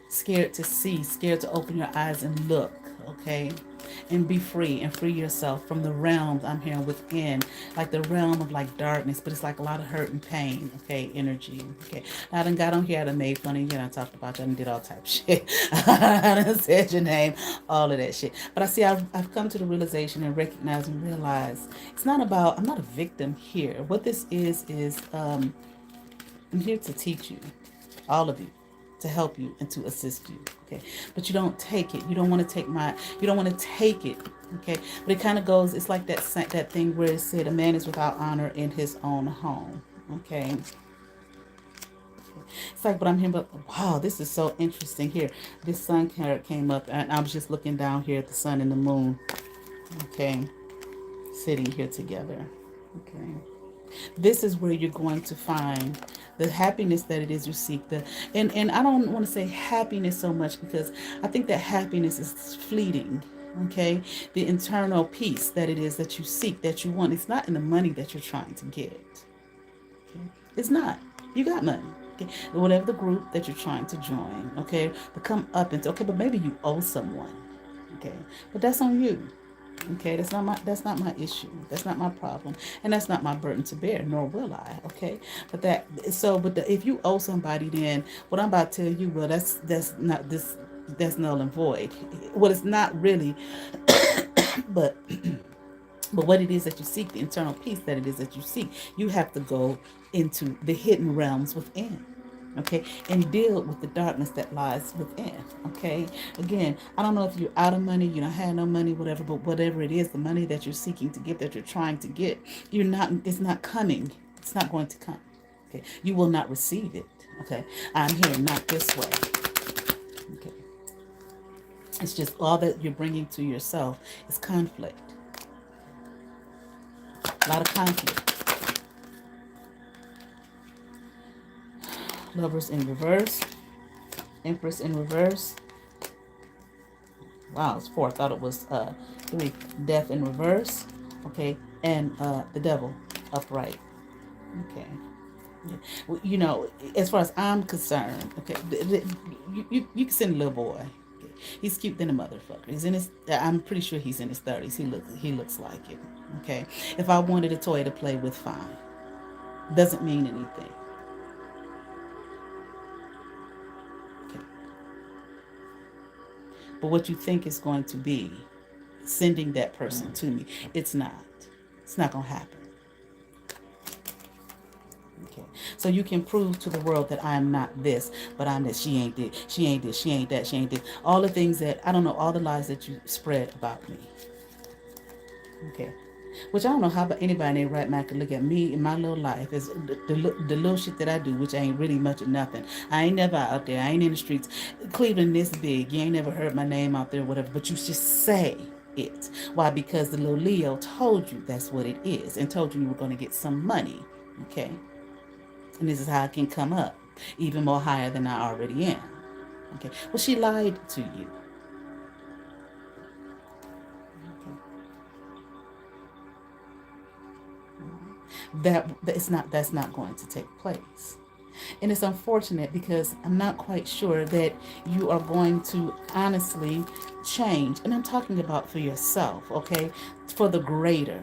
Scared to see, scared to open your eyes and look, okay? And be free and free yourself from the realms I'm hearing within, like the realm of like darkness, but it's like a lot of hurt and pain, okay? Energy, okay? I done got on here, I done made fun of you, and I talked about you, and did all type of shit. I done said your name, all of that shit. But I see, I've come to the realization and recognize and realize it's not about, I'm not a victim here. What this is, I'm here to teach you, all of you, to help you and to assist you, okay? But you don't take it. You don't want to take you don't want to take it, okay? But it kind of goes, it's like that thing where it said a man is without honor in his own home, okay? It's like, but I'm here, but wow, this is so interesting here. This sun card came up, and I was just looking down here at the sun and the moon, okay? Sitting here together, okay? This is where you're going to find the happiness that it is you seek. And I don't want to say happiness so much because I think that happiness is fleeting. Okay, the internal peace that it is that you seek, that you want. It's not in the money that you're trying to get. Okay? It's not. You got money. Okay? Whatever the group that you're trying to join. Okay, but come up and okay, but maybe you owe someone. Okay, but that's on you. Okay, that's not my issue. That's not my problem, and that's not my burden to bear. Nor will I. Okay, if you owe somebody, then what I'm about to tell you, well, that's not this. That's null and void. Well, it's not really, but but what it is that you seek, the internal peace that it is that you seek, you have to go into the hidden realms within. Okay, and deal with the darkness that lies within. Okay, again, I don't know if you're out of money, you don't have no money, whatever, but whatever it is, the money that you're seeking to get, that you're trying to get, it's not coming. It's not going to come. Okay, you will not receive it. Okay, I'm hearing not this way. Okay, it's just all that you're bringing to yourself is conflict. A lot of conflict. Lovers in reverse. Empress in reverse. Wow, it's 4. I thought it was 3. Death in reverse. Okay. And the devil upright. Okay. Yeah. Well, as far as I'm concerned, okay, you can send a little boy. He's cute than a motherfucker. He's in his. I'm pretty sure he's in his 30s. He looks like it. Okay. If I wanted a toy to play with, fine. Doesn't mean anything. Okay. But what you think is going to be sending that person to me, it's not. It's not gonna happen. Okay. So you can prove to the world that I am not this, but I'm this. She ain't this. She ain't this. She ain't that. She ain't this. All the things that I don't know. All the lies that you spread about me. Okay. Which I don't know how about anybody in their right mind could look at me in my little life as the little shit that I do, which ain't really much of nothing. I ain't never out there. I ain't in the streets. Cleveland this big. You ain't never heard my name out there, whatever. But you just say it. Why? Because the little Leo told you that's what it is and told you you were going to get some money. Okay. And this is how I can come up even more higher than I already am. Okay. Well, she lied to you. That's not going to take place. And it's unfortunate because I'm not quite sure that you are going to honestly change. And I'm talking about for yourself, okay? For the greater.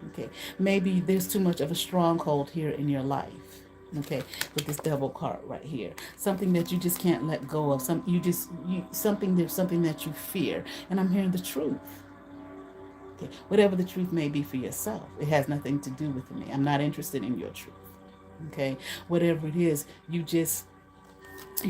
Okay. Maybe there's too much of a stronghold here in your life. Okay, with this double card right here, something that you just can't let go of. Something that you fear, and I'm hearing the truth. Okay, whatever the truth may be for yourself, it has nothing to do with me. I'm not interested in your truth. Okay, whatever it is, you're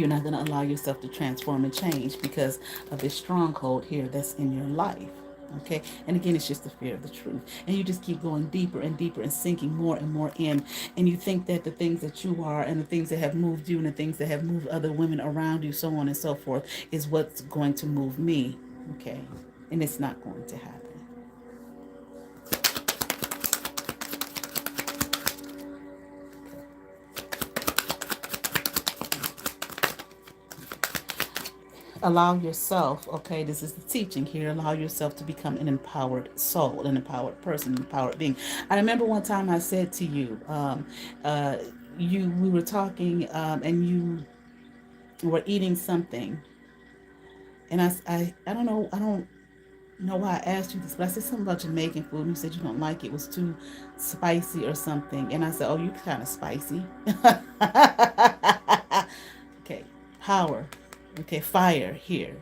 not going to allow yourself to transform and change because of this stronghold here that's in your life. Okay, and again, it's just the fear of the truth, and you just keep going deeper and deeper and sinking more and more in, and you think that the things that you are and the things that have moved you and the things that have moved other women around you, so on and so forth, is what's going to move me. Okay, and it's not going to happen. Allow yourself, okay, this is the teaching here, allow yourself to become an empowered soul, an empowered person, an empowered being. I remember one time I said to you, uh, we were talking, and you were eating something, and I don't know why I asked you this, but I said something about Jamaican food, and you said you don't like it, it was too spicy or something, and I said, oh, you kind of spicy. Okay, power. Okay, fire here.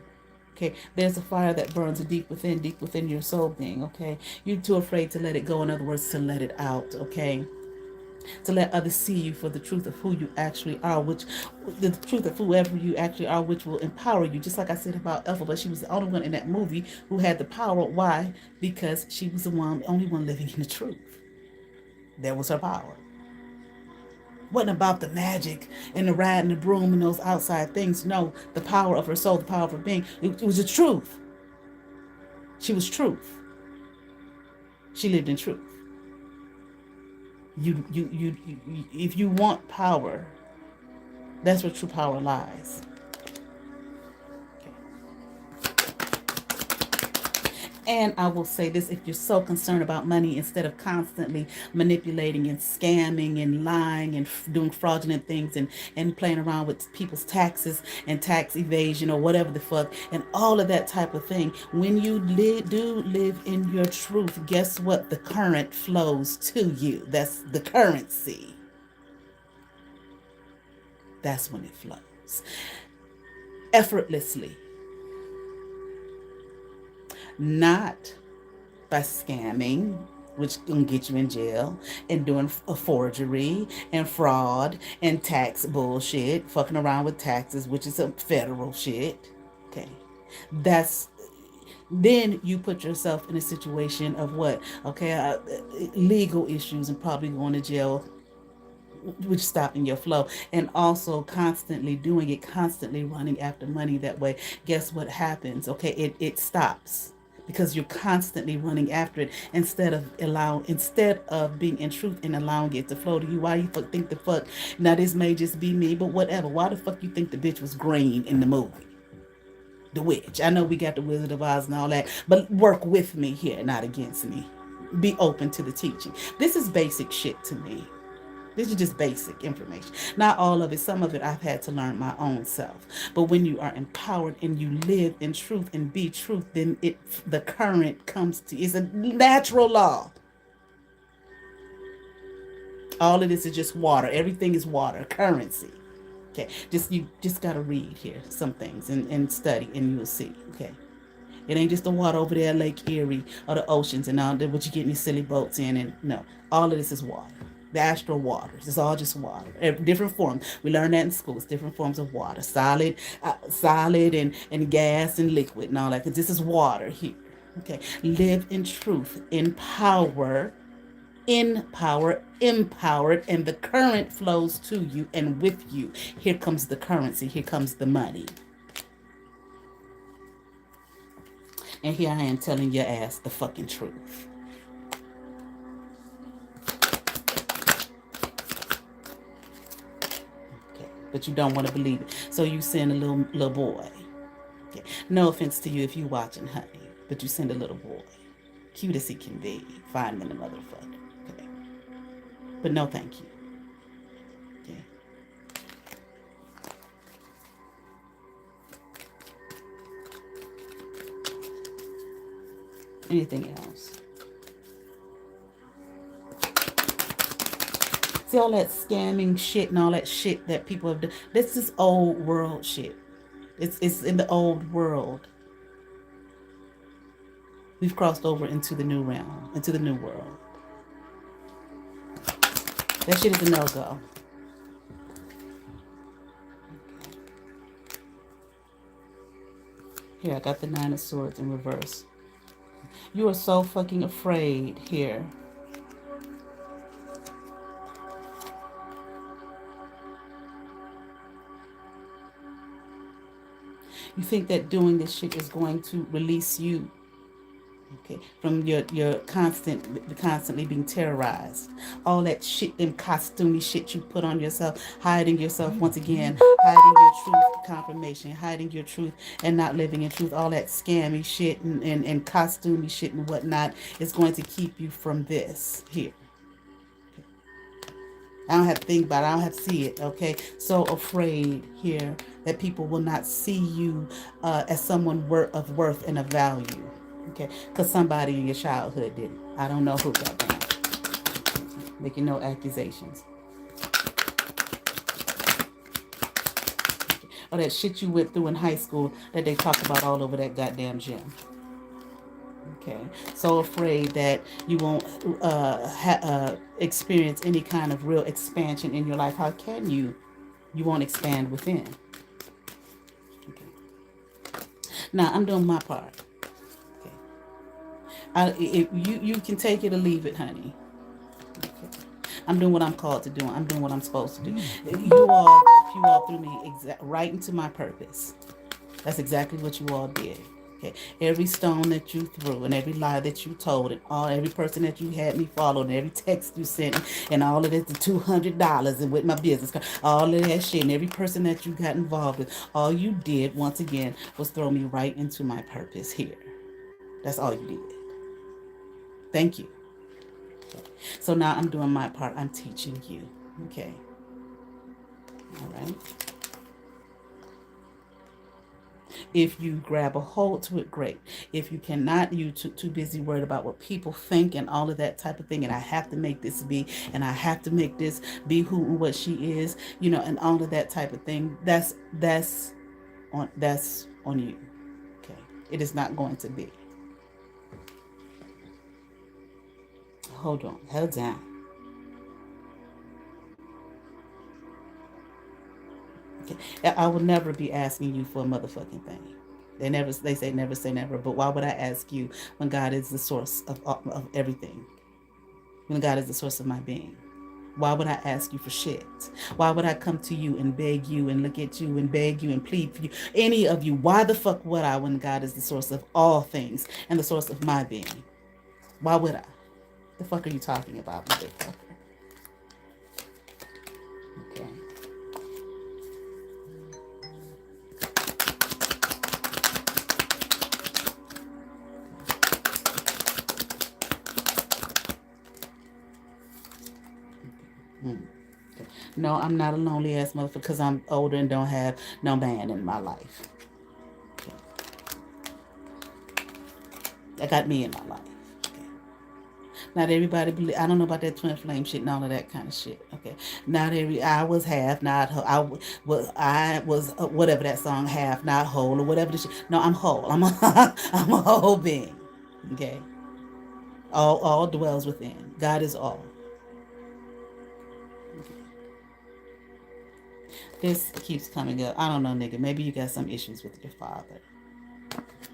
Okay, there's a fire that burns deep within your soul being. Okay, you're too afraid to let it go. In other words, to let it out. Okay, to let others see you for the truth of who you actually are, which the truth of whoever you actually are, which will empower you. Just like I said about Elphaba, she was the only one in that movie who had the power. Why? Because she was the only one living in the truth. There was her power. Wasn't about the magic and the ride and the broom and those outside things. No, the power of her soul, the power of her being. It was the truth. She was truth. She lived in truth. If you want power, that's where true power lies. And I will say this, if you're so concerned about money, instead of constantly manipulating and scamming and lying and doing fraudulent things and playing around with people's taxes and tax evasion or whatever the fuck and all of that type of thing, when you do live in your truth, guess what? The current flows to you. That's the currency. That's when it flows. Effortlessly. Not by scamming, which can get you in jail, and doing a forgery and fraud and tax bullshit, fucking around with taxes, which is some federal shit. Okay. That's then you put yourself in a situation of what? Okay, legal issues and probably going to jail, which stopping your flow, and also constantly doing it, constantly running after money that way. Guess what happens? Okay, it stops because you're constantly running after it instead of being in truth and allowing it to flow to you. Why you think the fuck? Now this may just be me, but whatever. Why the fuck you think the bitch was green in the movie? The witch. I know we got the Wizard of Oz and all that, but work with me here, not against me. Be open to the teaching. This is basic shit to me. This is just basic information. Not all of it. Some of it I've had to learn my own self. But when you are empowered and you live in truth and be truth, then the current comes to you. It's a natural law. All of this is just water. Everything is water, currency. Okay. You just gotta read here some things and study and you'll see. Okay. It ain't just the water over there, Lake Erie, or the oceans and all that what you get in these silly boats in. And no, all of this is water. The astral waters. It's all just water. Different forms. We learn that in school. It's different forms of water. Solid and gas and liquid and all that. Because this is water here. Okay. Live in truth. Empowered, and the current flows to you and with you. Here comes the currency. Here comes the money. And here I am telling your ass the fucking truth. Okay. But you don't want to believe it. So you send a little boy. Okay. No offense to you if you watching, honey. But you send a little boy. Cute as he can be. Fine in the motherfucker. Okay. But no thank you. Okay. Anything else? See all that scamming shit and all that shit that people have done. This is old world shit. It's in the old world. We've crossed over into the new realm, into the new world. That shit is a no-go. Here, I got the Nine of Swords in reverse. You are so fucking afraid here. You think that doing this shit is going to release you, okay, from your constantly being terrorized. All that shit, them costumey shit you put on yourself, hiding yourself once again, hiding your truth, confirmation, hiding your truth and not living in truth. All that scammy shit and costumey shit and whatnot is going to keep you from this here. I don't have to think about it. I don't have to see it, okay? So afraid here that people will not see you as someone of worth and of value, okay? Because somebody in your childhood did it. I don't know who, goddamn. Making no accusations. Or that shit you went through in high school that they talk about all over that goddamn gym. Okay, so afraid that you won't experience any kind of real expansion in your life. How can you? You won't expand within. Okay. Now I'm doing my part. Okay. If you can take it or leave it, honey. Okay. I'm doing what I'm called to do. I'm doing what I'm supposed to do. You all threw me right into my purpose. That's exactly what you all did. Okay. Every stone that you threw and every lie that you told and every person that you had me follow and every text you sent and all of it, the $200 and with my business card, all of that shit and every person that you got involved with, all you did once again was throw me right into my purpose here. That's all you did. Thank you. Okay. So now I'm doing my part. I'm teaching you. Okay. All right. If you grab a hold to it, great. If you cannot, you too busy worried about what people think and all of that type of thing. And I have to make this be, and I have to make this be who and what she is, and all of that type of thing. That's on you. Okay, it is not going to be. Hold on, held down. Okay, I will never be asking you for a motherfucking thing. They say never say never, but why would I ask you when God is the source of everything? When God is the source of my being? Why would I ask you for shit? Why would I come to you and beg you and look at you and beg you and plead for you? Any of you, why the fuck would I when God is the source of all things and the source of my being? Why would I? The fuck are you talking about, motherfucker? Okay. No, I'm not a lonely ass motherfucker because I'm older and don't have no man in my life. I got me in my life. Okay. Not everybody believe. I don't know about that twin flame shit and all of that kind of shit. Okay. Not every. I was half, not whole. I was whatever that song, half, not whole, or whatever the shit. No, I'm whole. I'm a I'm a whole being. Okay. All dwells within. God is all. This keeps coming up. I don't know, nigga. Maybe you got some issues with your father.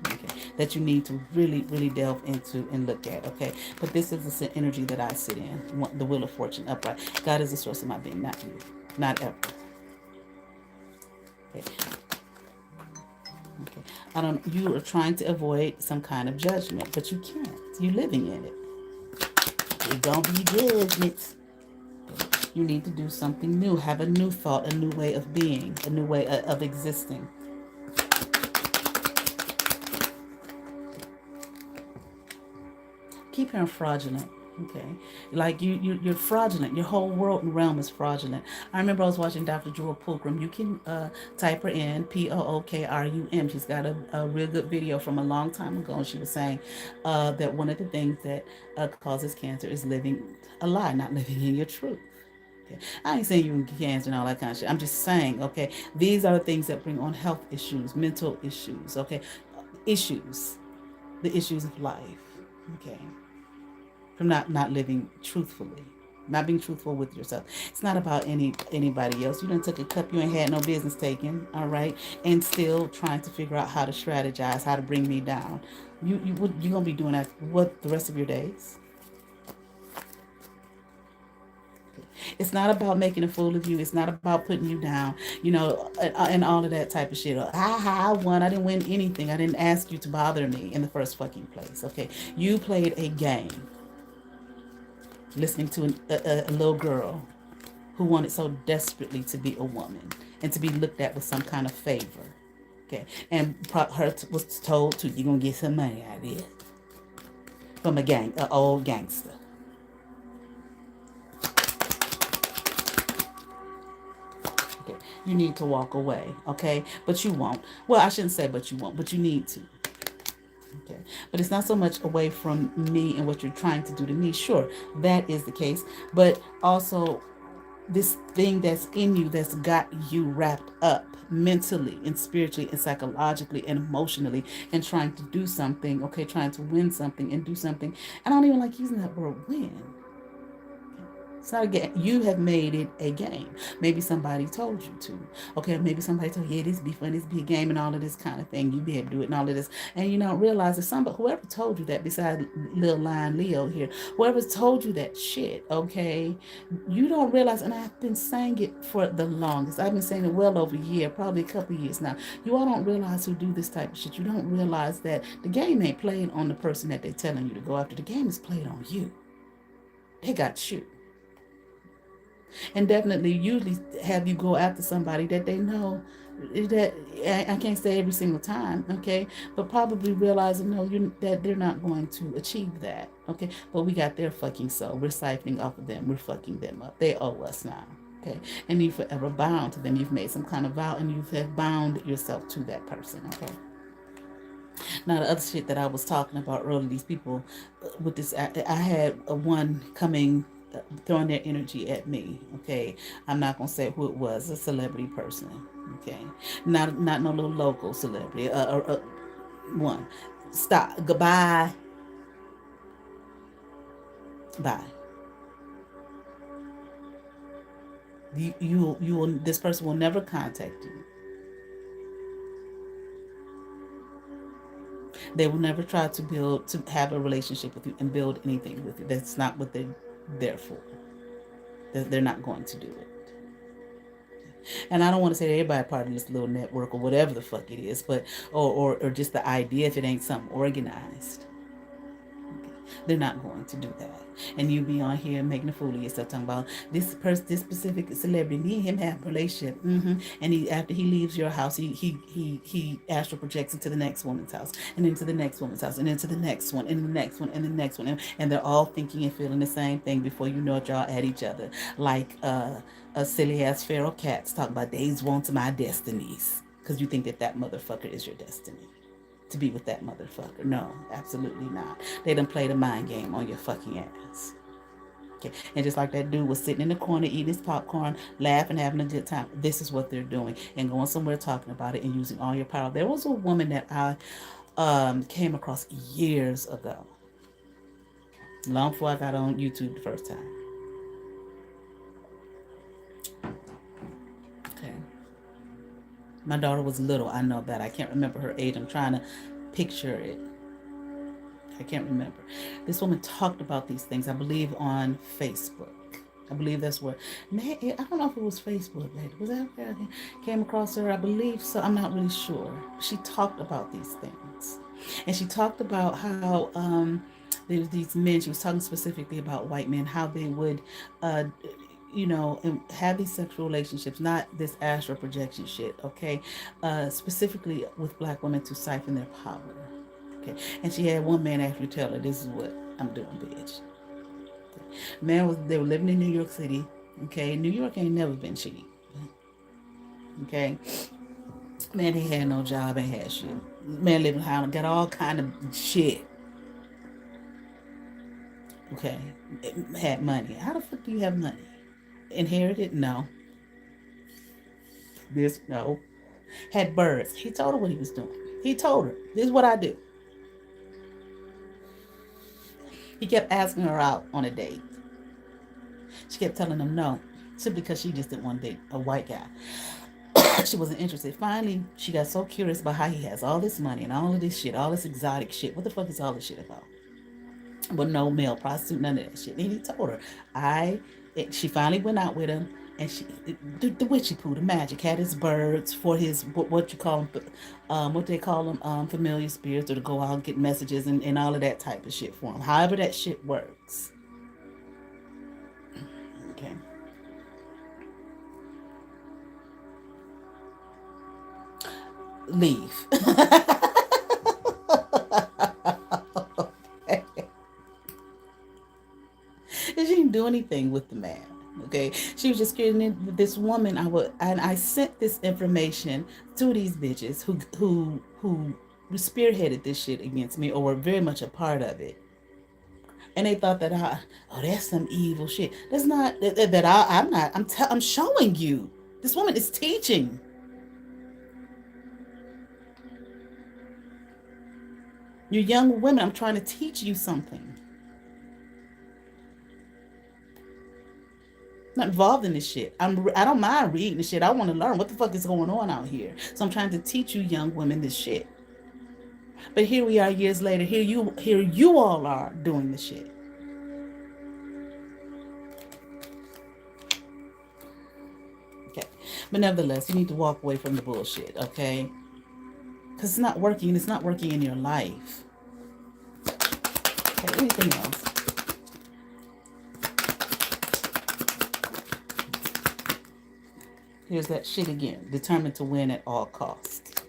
Okay, that you need to really, really delve into and look at. Okay, but this is the energy that I sit in. The wheel of fortune upright. God is the source of my being, not you, not ever. Okay. Okay. I don't. You are trying to avoid some kind of judgment, but you can't. You're living in it. It's gonna be judgments. You need to do something new. Have a new thought, a new way of being, a new way of existing. Keep hearing fraudulent. Okay, like you're fraudulent. Your whole world and realm is fraudulent. I remember I was watching Dr. Jewel Pookrum. You can type her in, Pookrum. She's got a real good video from a long time ago, and she was saying that one of the things that causes cancer is living a lie, not living in your truth. Okay. I ain't saying you can cancer and all that kind of shit. I'm just saying, okay, these are the things that bring on health issues, mental issues, okay, issues, the issues of life, okay, from not living truthfully, not being truthful with yourself. It's not about anybody else. You done took a cup you ain't had no business taking, all right, and still trying to figure out how to strategize, how to bring me down. You gonna be doing that what the rest of your days? It's not about making a fool of you. It's not about putting you down, and all of that type of shit. I won. I didn't win anything. I didn't ask you to bother me in the first fucking place. Okay, you played a game, listening to a little girl who wanted so desperately to be a woman and to be looked at with some kind of favor. Okay, and her was told to, you're gonna get some money out of this from an old gangster. Okay, you need to walk away. Okay, but you won't. Well, I shouldn't say but you won't, but you need to. Okay, but it's not so much away from me and what you're trying to do to me. Sure, that is the case, but also this thing that's in you that's got you wrapped up mentally and spiritually and psychologically and emotionally and trying to do something, okay, trying to win something and do something. And I don't even like using that word win. It's not a game. You have made it a game. Maybe somebody told you to. Okay, maybe somebody told you, yeah, this be fun, this be a game and all of this kind of thing. You be able to do it and all of this. And you don't realize that whoever told you that, besides Lil Lion Leo here, whoever told you that shit, okay, you don't realize, and I've been saying it for the longest. I've been saying it well over a year, probably a couple of years now. You all don't realize who do this type of shit. You don't realize that the game ain't played on the person that they're telling you to go after. The game is played on you. They got you. And definitely usually have you go after somebody that they know that I can't say every single time, okay, but probably realizing no, that they're not going to achieve that, okay, but we got their fucking soul, we're siphoning off of them, we're fucking them up, they owe us now, okay, and you're forever bound to them. You've made some kind of vow and you have bound yourself to that person, okay. Now the other shit that I was talking about earlier, these people with this, I had a one coming, throwing their energy at me. Okay, I'm not gonna say who it was, a celebrity person. Okay, not no little local celebrity. One. Stop. Goodbye. Bye. You will. This person will never contact you. They will never try to have a relationship with you and build anything with you. That's not what they're there for. They're not going to do it. And I don't want to say that everybody part of this little network or whatever the fuck it is, but or just the idea if it ain't something organized. They're not going to do that. And you be on here making a fool of yourself talking about this specific celebrity, me and him have a relationship. And he after he leaves your house, he astral projects into the next woman's house, and into the next woman's house, and into the next one, and the next one, and the next one, and they're all thinking and feeling the same thing. Before you know it, y'all at each other like silly ass feral cats talk about these wants my destinies because you think that that motherfucker is your destiny to be with that motherfucker. No, absolutely not. They done played a mind game on your fucking ass. Okay. And just like that dude was sitting in the corner eating his popcorn, laughing, having a good time. This is what they're doing and going somewhere talking about it and using all your power. There was a woman that I came across years ago, long before I got on YouTube the first time. Okay. My daughter was little. I know that. I can't remember her age. I'm trying to picture it. I can't remember. This woman talked about these things, I believe, on Facebook. I believe that's where, man, I don't know if it was Facebook, man. Was that where I came across her? I believe so. I'm not really sure. She talked about these things. And she talked about how there was these men, she was talking specifically about white men, how they would, uh, and have these sexual relationships, not this astral projection shit, okay? Specifically with black women to siphon their power. Okay. And she had one man actually tell her, this is what I'm doing, bitch. Man was they were living in New York City. Okay. New York ain't never been cheap. Okay. Man, he had no job, ain't had shit. Man living high, got all kind of shit. Okay. Had money. How the fuck do you have money? Inherited? No. This no. Had birds. He told her what he was doing. He told her, this is what I do. He kept asking her out on a date. She kept telling him no, simply because she just didn't want to date a white guy. She wasn't interested. Finally, she got so curious about how he has all this money and all of this shit, all this exotic shit. What the fuck is all this shit about? But no male prostitute, none of that shit. And he told her, she finally went out with him, and the witchy poo, the magic, had his birds for his, what you call them, what they call them, familiar spirits, or to go out and get messages and all of that type of shit for him. However that shit works. Okay. Leave. She didn't do anything with the man. Okay, she was just getting this woman. I sent this information to these bitches who spearheaded this shit against me or were very much a part of it, and they thought that that's some evil shit. That's not that I'm not. I'm showing you. This woman is teaching. You young women, I'm trying to teach you something. Not involved in this shit. I don't mind reading the shit. I want to learn what the fuck is going on out here. So I'm trying to teach you young women this shit. But here we are years later. Here you all are doing the shit. Okay. But nevertheless, you need to walk away from the bullshit, okay? Because it's not working. It's not working in your life. Okay, anything else? Here's that shit again. Determined to win at all costs.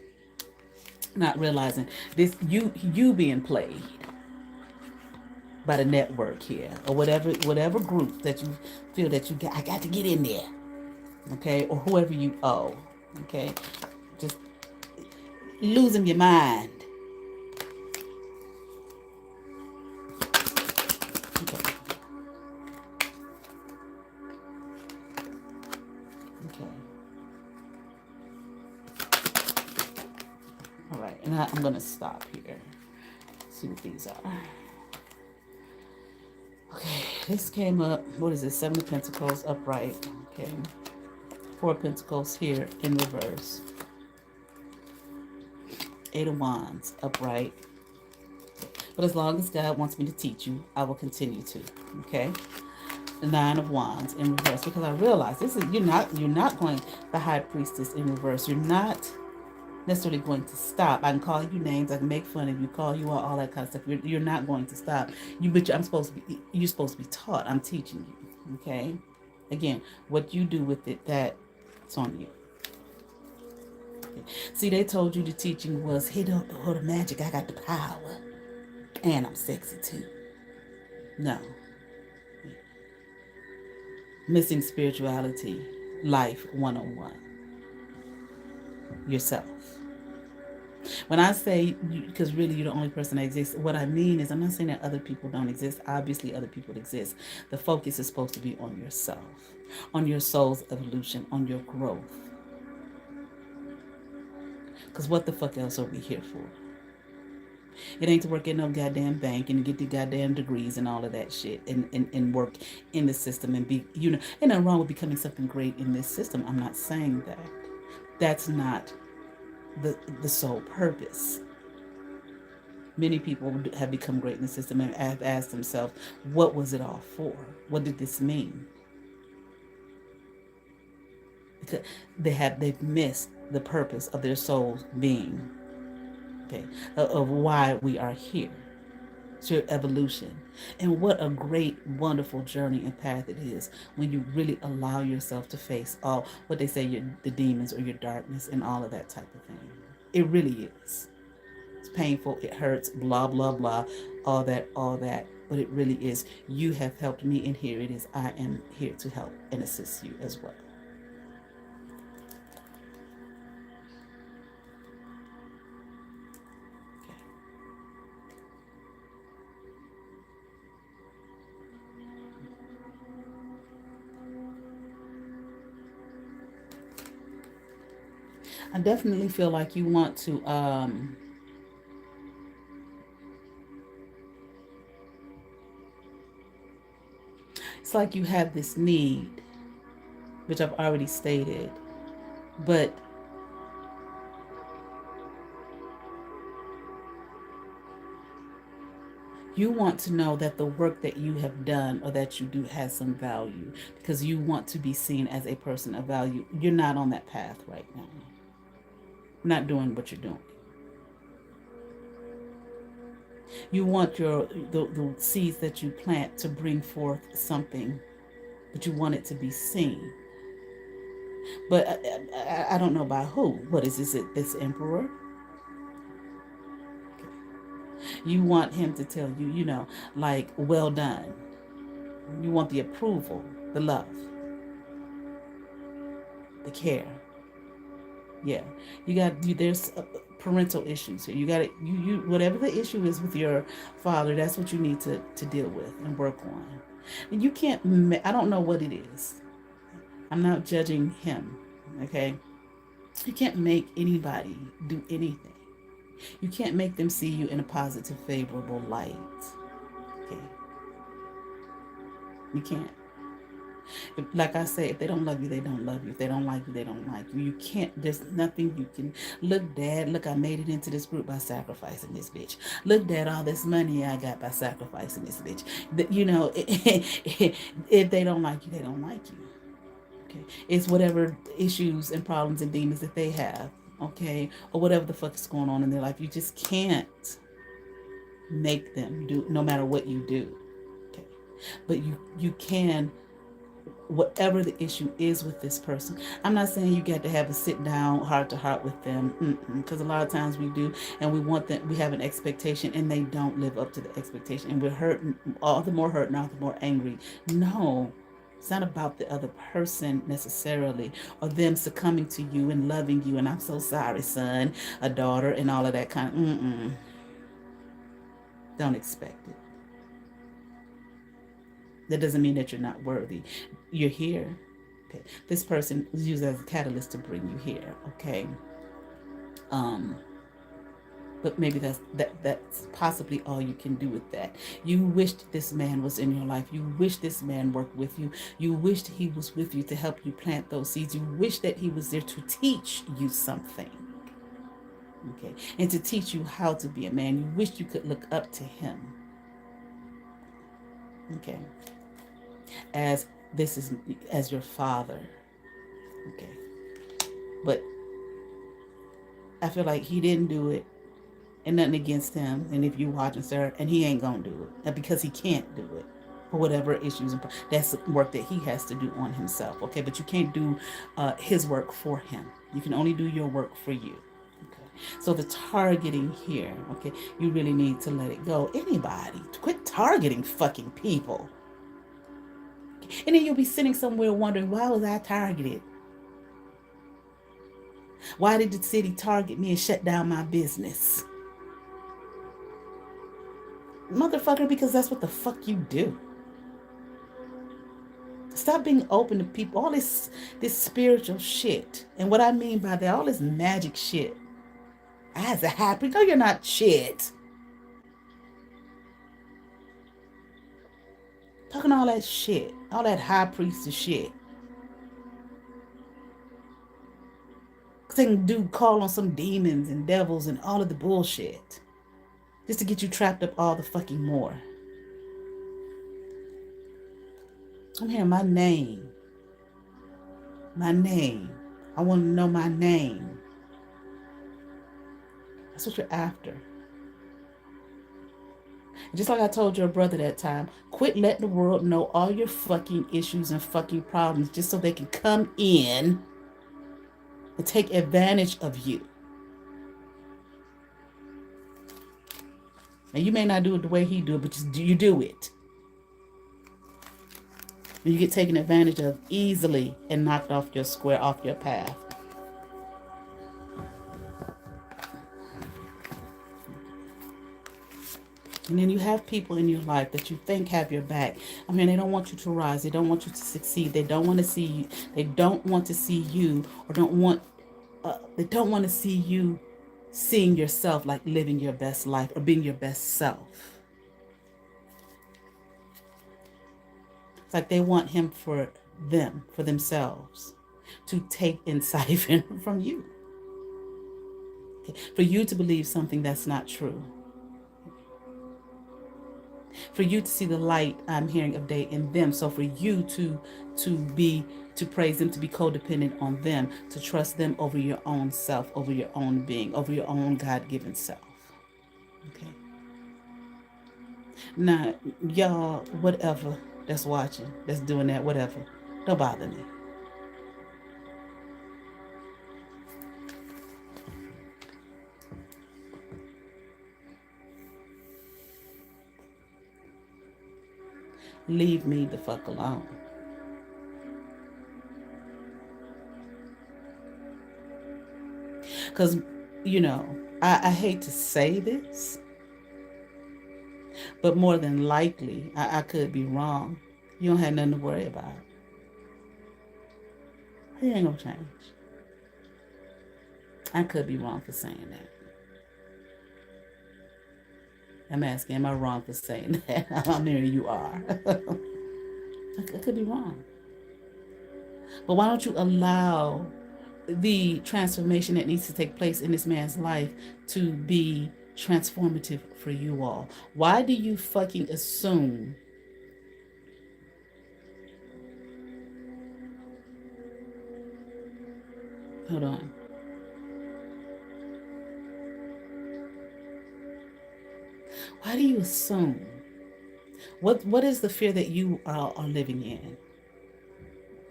Not realizing this you being played by the network here or whatever group that you feel that I got to get in there. Okay? Or whoever you owe. Okay? Just losing your mind. Okay. Okay. All right, and I'm going to stop here. See what these are. Okay, this came up. What is it? 7 of Pentacles upright. Okay. 4 of Pentacles here in reverse. 8 of Wands upright. But as long as God wants me to teach you, I will continue to. Okay. The 9 of Wands in reverse, because I realize this is you're not going the High Priestess in reverse. You're not necessarily going to stop. I can call you names. I can make fun of you, call you all that kind of stuff. You're not going to stop. You're supposed to be taught. I'm teaching you. Okay. Again, what you do with it, that's on you. Okay. See, they told you the teaching was hit up the magic. I got the power, and I'm sexy too. No. Missing spirituality. life 101, yourself. When I say, because really you're the only person that exists, what I mean is I'm not saying that other people don't exist. Obviously, other people exist. The focus is supposed to be on yourself, on your soul's evolution, on your growth. Because what the fuck else are we here for? It ain't to work in no goddamn bank and get the goddamn degrees and all of that shit and work in the system and be, ain't nothing wrong with becoming something great in this system. I'm not saying that. That's not the sole purpose. Many people have become great in the system and have asked themselves, what was it all for? What did this mean? Because they've missed the purpose of their soul's being, okay, of why we are here. It's your evolution. And what a great, wonderful journey and path it is when you really allow yourself to face all what they say, the demons or your darkness and all of that type of thing. It really is. It's painful, it hurts, blah, blah, blah, all that, all that. But it really is. You have helped me, and here it is. I am here to help and assist you as well. I definitely feel like you want to it's like you have this need, which I've already stated, but you want to know that the work that you have done or that you do has some value because you want to be seen as a person of value. You're not on that path right now. You're not doing what you're doing. You want the seeds that you plant to bring forth something, but you want it to be seen. But I don't know by who. What is this? This emperor? You want him to tell you, like, well done. You want the approval, the love, the care. Yeah, there's parental issues here. You got it. You whatever the issue is with your father, that's what you need to deal with and work on. And you can't. I don't know what it is. I'm not judging him. Okay, you can't make anybody do anything. You can't make them see you in a positive, favorable light. Okay, you can't. Like I say, if they don't love you, they don't love you. If they don't like you, they don't like you. You can't, there's nothing you can, look, Dad, look, I made it into this group by sacrificing this bitch. Look, Dad, all this money I got by sacrificing this bitch. If they don't like you, they don't like you. Okay. It's whatever issues and problems and demons that they have. Okay. Or whatever the fuck is going on in their life. You just can't make them do, no matter what you do. Okay. But you can, whatever the issue is with this person. I'm not saying you got to have a sit down heart to heart with them, because a lot of times we do, and we want that, we have an expectation and they don't live up to the expectation, and we're hurt, all the more hurt, not the more angry. No, it's not about the other person necessarily, or them succumbing to you and loving you and I'm so sorry, son, a daughter, and all of that kind of don't expect it. That doesn't mean that you're not worthy. You're here. Okay. This person was used as a catalyst to bring you here. Okay. But maybe that's possibly all you can do with that. You wished this man was in your life. You wish this man worked with you. You wished he was with you to help you plant those seeds. You wish that he was there to teach you something. Okay. And to teach you how to be a man. You wished you could look up to him. Okay. As this is as your father. Okay. But I feel like he didn't do it, and nothing against him. And if you watching, sir, and he ain't gonna do it, and because he can't do it for whatever issues, that's work that he has to do on himself. Okay, but you can't do his work for him. You can only do your work for you. Okay, so the targeting here, okay, you really need to let it go. Anybody, quit targeting fucking people. And then you'll be sitting somewhere wondering, why was I targeted? Why did the city target me and shut down my business? Motherfucker, because that's what the fuck you do. Stop being open to people. All this spiritual shit. And what I mean by that, all this magic shit. As a happy, no, you're not shit. Talking all that shit. All that high priestess shit. Cause they can do call on some demons and devils and all of the bullshit. Just to get you trapped up all the fucking more. I'm hearing my name. My name. I want to know my name. That's what you're after. And just like I told your brother that time, quit letting the world know all your fucking issues and fucking problems just so they can come in and take advantage of you. And you may not do it the way he do it, but you do it. And you get taken advantage of easily and knocked off your square, off your path. And then you have people in your life that you think have your back. I mean, they don't want you to rise. They don't want you to succeed. They don't want to see you. They don't want to see you, or they don't want to see you seeing yourself like living your best life or being your best self. It's like they want him for them, for themselves, to take and siphon from you. Okay. For you to believe something that's not true. For you to see the light I'm hearing of day in them. So for you to praise them, to be codependent on them, to trust them over your own self, over your own being, over your own God-given self. Okay. Now, y'all, whatever that's watching, that's doing that, whatever, don't bother me. Leave me the fuck alone. Because, I hate to say this, but more than likely, I could be wrong. You don't have nothing to worry about. It ain't gonna change. I could be wrong for saying that. I'm asking, am I wrong for saying that? I'm hearing you are. I could be wrong. But why don't you allow the transformation that needs to take place in this man's life to be transformative for you all? Why do you fucking assume hold on. Why do you assume? What is the fear that you are living in?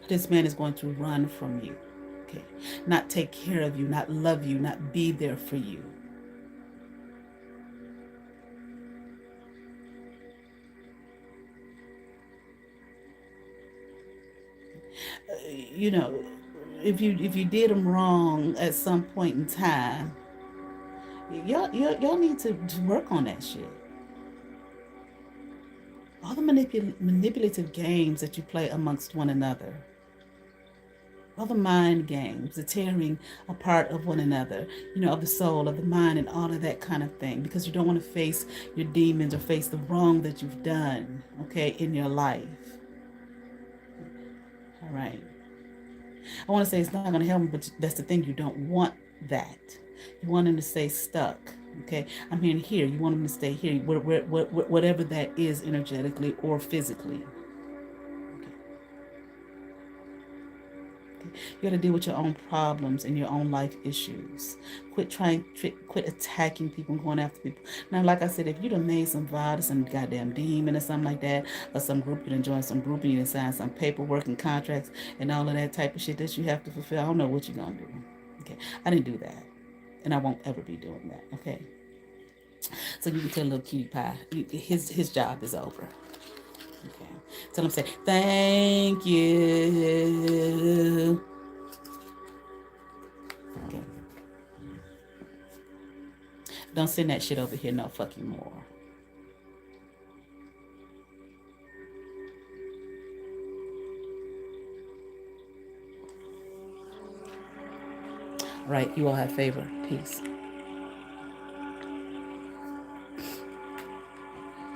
This man is going to run from you. Okay. Not take care of you, not love you, not be there for you. If you did him wrong at some point in time, y'all need to work on that shit. All the manipulative games that you play amongst one another, all the mind games, the tearing apart of one another, of the soul, of the mind, and all of that kind of thing, because you don't want to face your demons or face the wrong that you've done, okay, in your life. All right. I want to say it's not going to help him, but that's the thing. You don't want that. You want him to stay stuck. Okay, I'm hearing here. You want him to stay here, whatever that is, energetically or physically. You got to deal with your own problems and your own life issues. Quit attacking people and going after people. Now, like I said, if you done made some vow to some goddamn demon or something like that, or some group, you done joined some group and you done signed some paperwork and contracts and all of that type of shit that you have to fulfill, I don't know what you're going to do. Okay, I didn't do that. And I won't ever be doing that, okay? So you can tell little cutie pie, his job is over. Okay. Tell them, say, thank you. Okay. Don't send that shit over here no fucking more. Right. You all have favor. Peace.